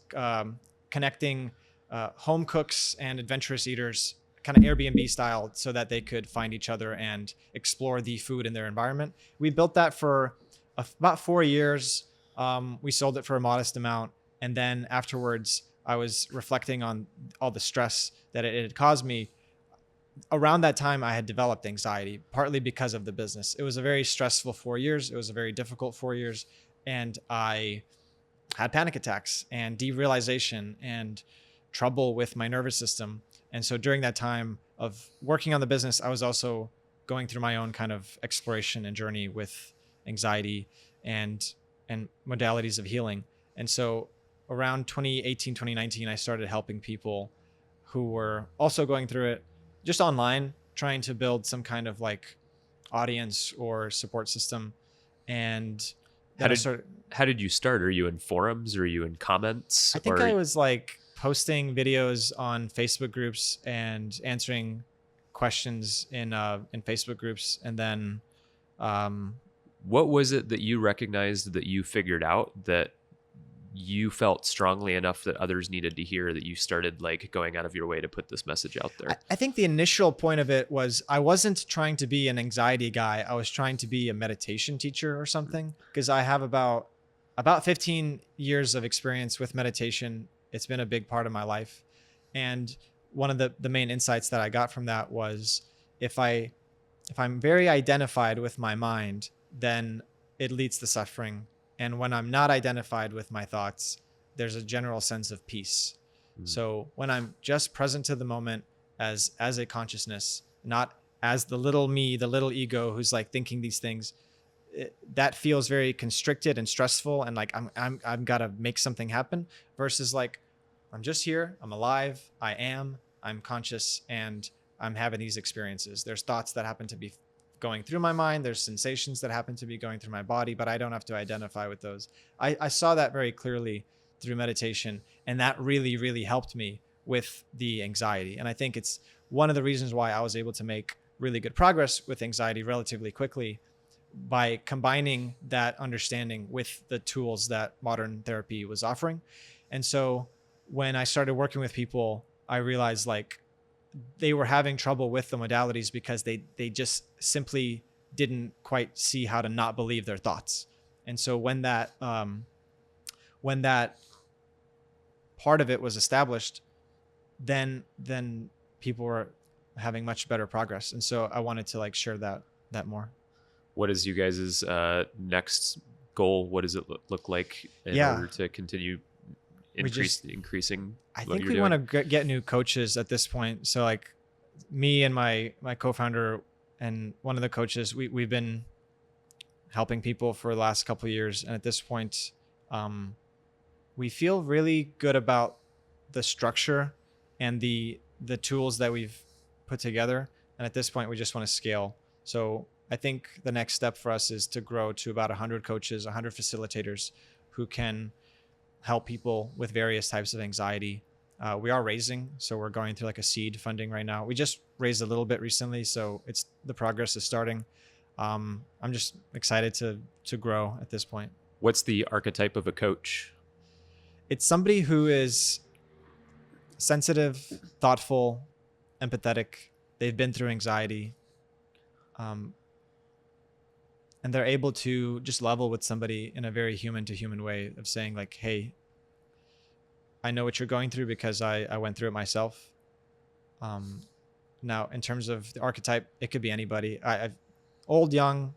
connecting home cooks and adventurous eaters, kind of Airbnb style, so that they could find each other and explore the food in their environment. We built that for about 4 years. We sold it for a modest amount, and then afterwards, I was reflecting on all the stress that it had caused me. Around that time, I had developed anxiety, partly because of the business. It was a very stressful 4 years. It was a very difficult 4 years. And I had panic attacks and derealization and trouble with my nervous system. And so during that time of working on the business, I was also going through my own kind of exploration and journey with anxiety and modalities of healing. And so around 2018, 2019, I started helping people who were also going through it, just online, trying to build some kind of like audience or support system. And then
How did you start? Are you in forums? Or are you in comments?
I think I was like posting videos on Facebook groups and answering questions in Facebook groups. And then
what was it that you recognized, that you figured out, that you felt strongly enough that others needed to hear, that you started like going out of your way to put this message out there?
I think the initial point of it was I wasn't trying to be an anxiety guy. I was trying to be a meditation teacher or something, because I have about 15 years of experience with meditation. It's been a big part of my life. And one of the main insights that I got from that was if I'm very identified with my mind, then it leads to suffering. And when I'm not identified with my thoughts, there's a general sense of peace. So when I'm just present to the moment as a consciousness, not as the little me, the little ego who's like thinking these things, that feels very constricted and stressful, and like I'm gotta make something happen, versus like I'm just here, I'm alive, I'm conscious, and I'm having these experiences. There's thoughts that happen to be going through my mind. There's sensations that happen to be going through my body, but I don't have to identify with those. I saw that very clearly through meditation, and that really, really helped me with the anxiety. And I think it's one of the reasons why I was able to make really good progress with anxiety relatively quickly, by combining that understanding with the tools that modern therapy was offering. And so when I started working with people, I realized like they were having trouble with the modalities because they just simply didn't quite see how to not believe their thoughts. And so when that part of it was established, then people were having much better progress. And so I wanted to like share that more.
What is you guys' next goal? What does it look like in order to continue increasing?
I think we want to get new coaches at this point. So like me and my co-founder and one of the coaches, we've been helping people for the last couple of years. And at this point, we feel really good about the structure and the tools that we've put together. And at this point, we just want to scale. So I think the next step for us is to grow to about 100 coaches, 100 facilitators who can help people with various types of anxiety. We are raising, so we're going through like a seed funding right now. We just raised a little bit recently, so the progress is starting. I'm just excited to grow at this point.
What's the archetype of a coach?
It's somebody who is sensitive, thoughtful, empathetic. They've been through anxiety. and they're able to just level with somebody in a very human to human way of saying like, hey, I know what you're going through because I went through it myself. Now, in terms of the archetype, it could be anybody. I've old, young,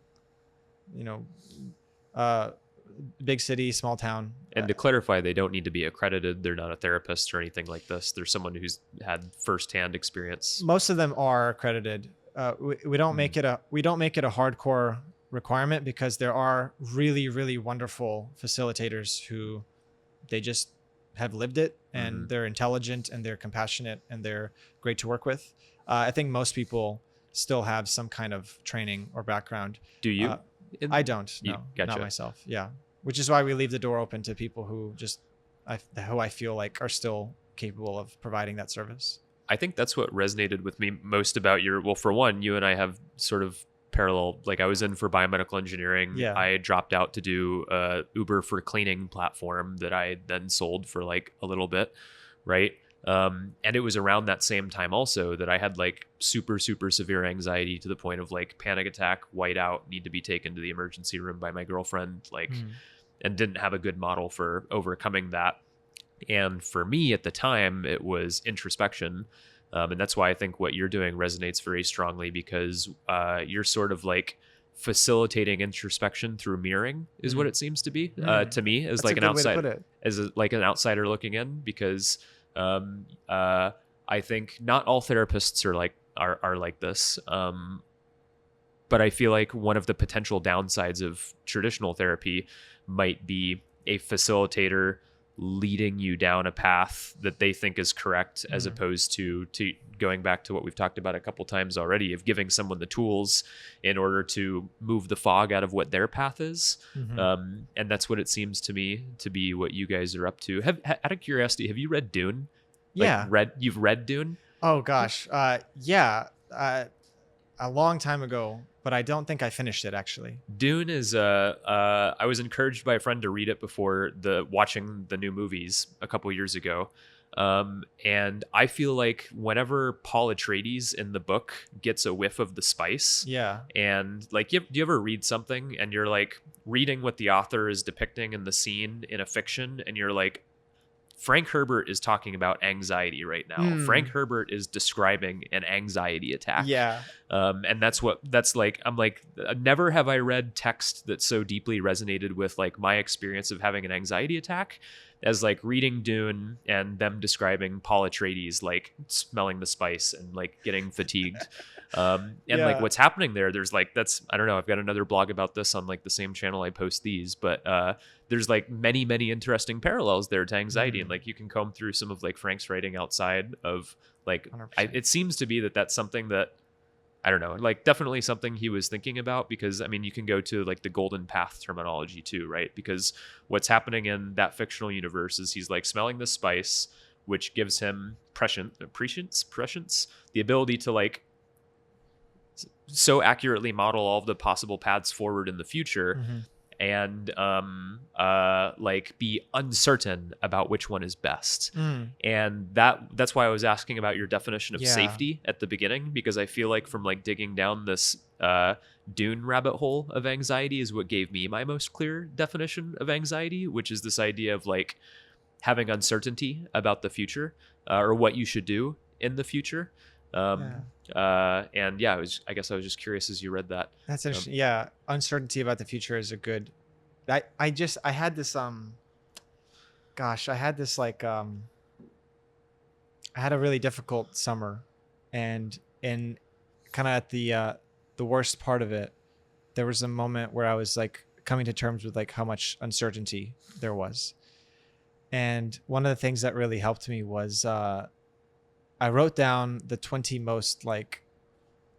you know, big city, small town.
And to clarify, they don't need to be accredited. They're not a therapist or anything like this. They're someone who's had firsthand experience.
Most of them are accredited. We don't make it a hardcore requirement because there are really, really wonderful facilitators who they just have lived it, and they're intelligent and they're compassionate and they're great to work with. I think most people still have some kind of training or background.
Do you?
I don't. No,
Gotcha.
not myself. Yeah, which is why we leave the door open to people who who I feel like are still capable of providing that service.
I think that's what resonated with me most about well, for one, you and I have sort of parallel, like I was in for biomedical engineering.
Yeah.
I dropped out to do a Uber for cleaning platform that I then sold for like a little bit. Right. And it was around that same time also that I had like super, super severe anxiety to the point of like panic attack, white out, need to be taken to the emergency room by my girlfriend, like, and didn't have a good model for overcoming that. And for me at the time, it was introspection. And that's why I think what you're doing resonates very strongly, because you're sort of like facilitating introspection through mirroring is what it seems to be to me as like an outsider, like an outsider looking in, because I think not all therapists are like this. But I feel like one of the potential downsides of traditional therapy might be a facilitator leading you down a path that they think is correct, as opposed to going back to what we've talked about a couple times already, of giving someone the tools in order to move the fog out of what their path is. And that's what it seems to me to be what you guys are up to. Out of curiosity, have you read Dune?
Yeah.
You've read Dune?
Oh gosh. Yeah. A long time ago, but I don't think I finished it actually.
Dune is I was encouraged by a friend to read it before watching the new movies a couple years ago. And I feel like whenever Paul Atreides in the book gets a whiff of the spice, and like, do you ever read something and you're like reading what the author is depicting in the scene in a fiction, and you're like, Frank Herbert is talking about anxiety right now. Frank Herbert is describing an anxiety attack.
Yeah.
And that's like, I'm like, never have I read text that so deeply resonated with like my experience of having an anxiety attack as like reading Dune and them describing Paul Atreides, like smelling the spice and like getting fatigued. Like what's happening there, there's like, I don't know, I've got another blog about this on like the same channel I post these, but there's like many, many interesting parallels there to anxiety. And like, you can comb through some of like Frank's writing outside of like, it seems to be that's something that, I don't know, like definitely something he was thinking about, because I mean, you can go to like the golden path terminology too, right? Because what's happening in that fictional universe is he's like smelling the spice, which gives him prescience, the ability to like so accurately model all of the possible paths forward in the future, and like be uncertain about which one is best. And that's why I was asking about your definition of safety at the beginning, because I feel like from like digging down this Dune rabbit hole of anxiety is what gave me my most clear definition of anxiety, which is this idea of like having uncertainty about the future, or what you should do in the future. And I guess I was just curious as you read that.
That's interesting. Yeah. Uncertainty about the future is a good, I had this, I had a really difficult summer, and in kind of at the worst part of it, there was a moment where I was like coming to terms with like how much uncertainty there was. And one of the things that really helped me was, I wrote down the 20 most like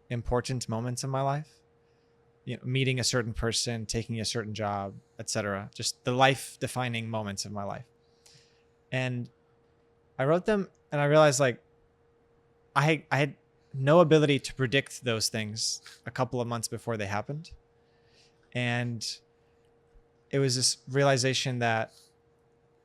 important moments in my life, you know, meeting a certain person, taking a certain job, etc. Just the life defining moments of my life. And I wrote them, and I realized like I had no ability to predict those things a couple of months before they happened. And it was this realization that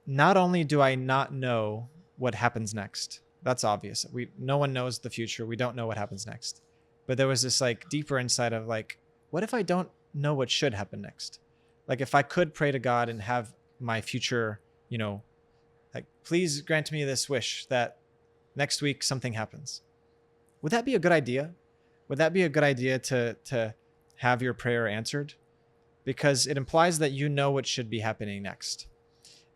not only do I not know what happens next, that's obvious. No one knows the future. We don't know what happens next. But there was this like deeper insight of like, what if I don't know what should happen next. Like if I could pray to God and have my future, like, please grant me this wish that next week something happens. Would that be a good idea? Would that be a good idea to have your prayer answered? Because it implies that you know what should be happening next.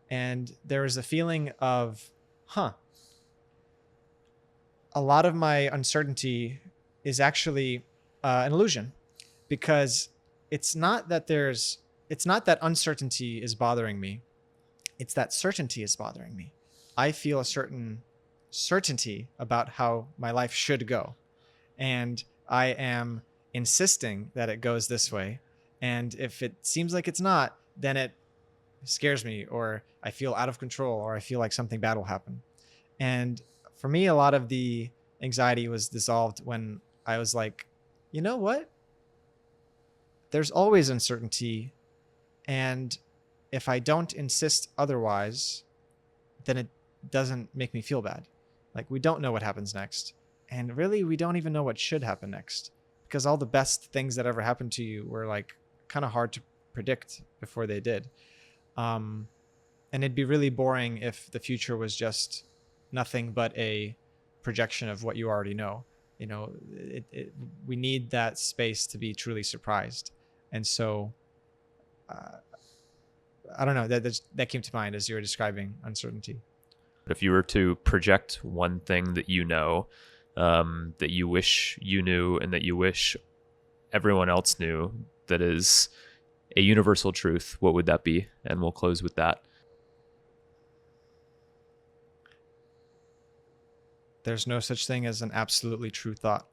And there is a feeling of, a lot of my uncertainty is actually an illusion, because it's not that uncertainty is bothering me. It's that certainty is bothering me. I feel a certain certainty about how my life should go. And I am insisting that it goes this way. And if it seems like it's not, then it scares me, or I feel out of control, or I feel like something bad will happen. And for me, a lot of the anxiety was dissolved when I was like, you know what? There's always uncertainty. And if I don't insist otherwise, then it doesn't make me feel bad. Like, we don't know what happens next. And really, we don't even know what should happen next, because all the best things that ever happened to you were like kind of hard to predict before they did. And it'd be really boring if the future was just nothing but a projection of what you already know. We need that space to be truly surprised. And so, I don't know, that came to mind as you were describing uncertainty.
If you were to project one thing that that you wish you knew and that you wish everyone else knew, that is a universal truth, what would that be? And we'll close with that.
There's no such thing as an absolutely true thought.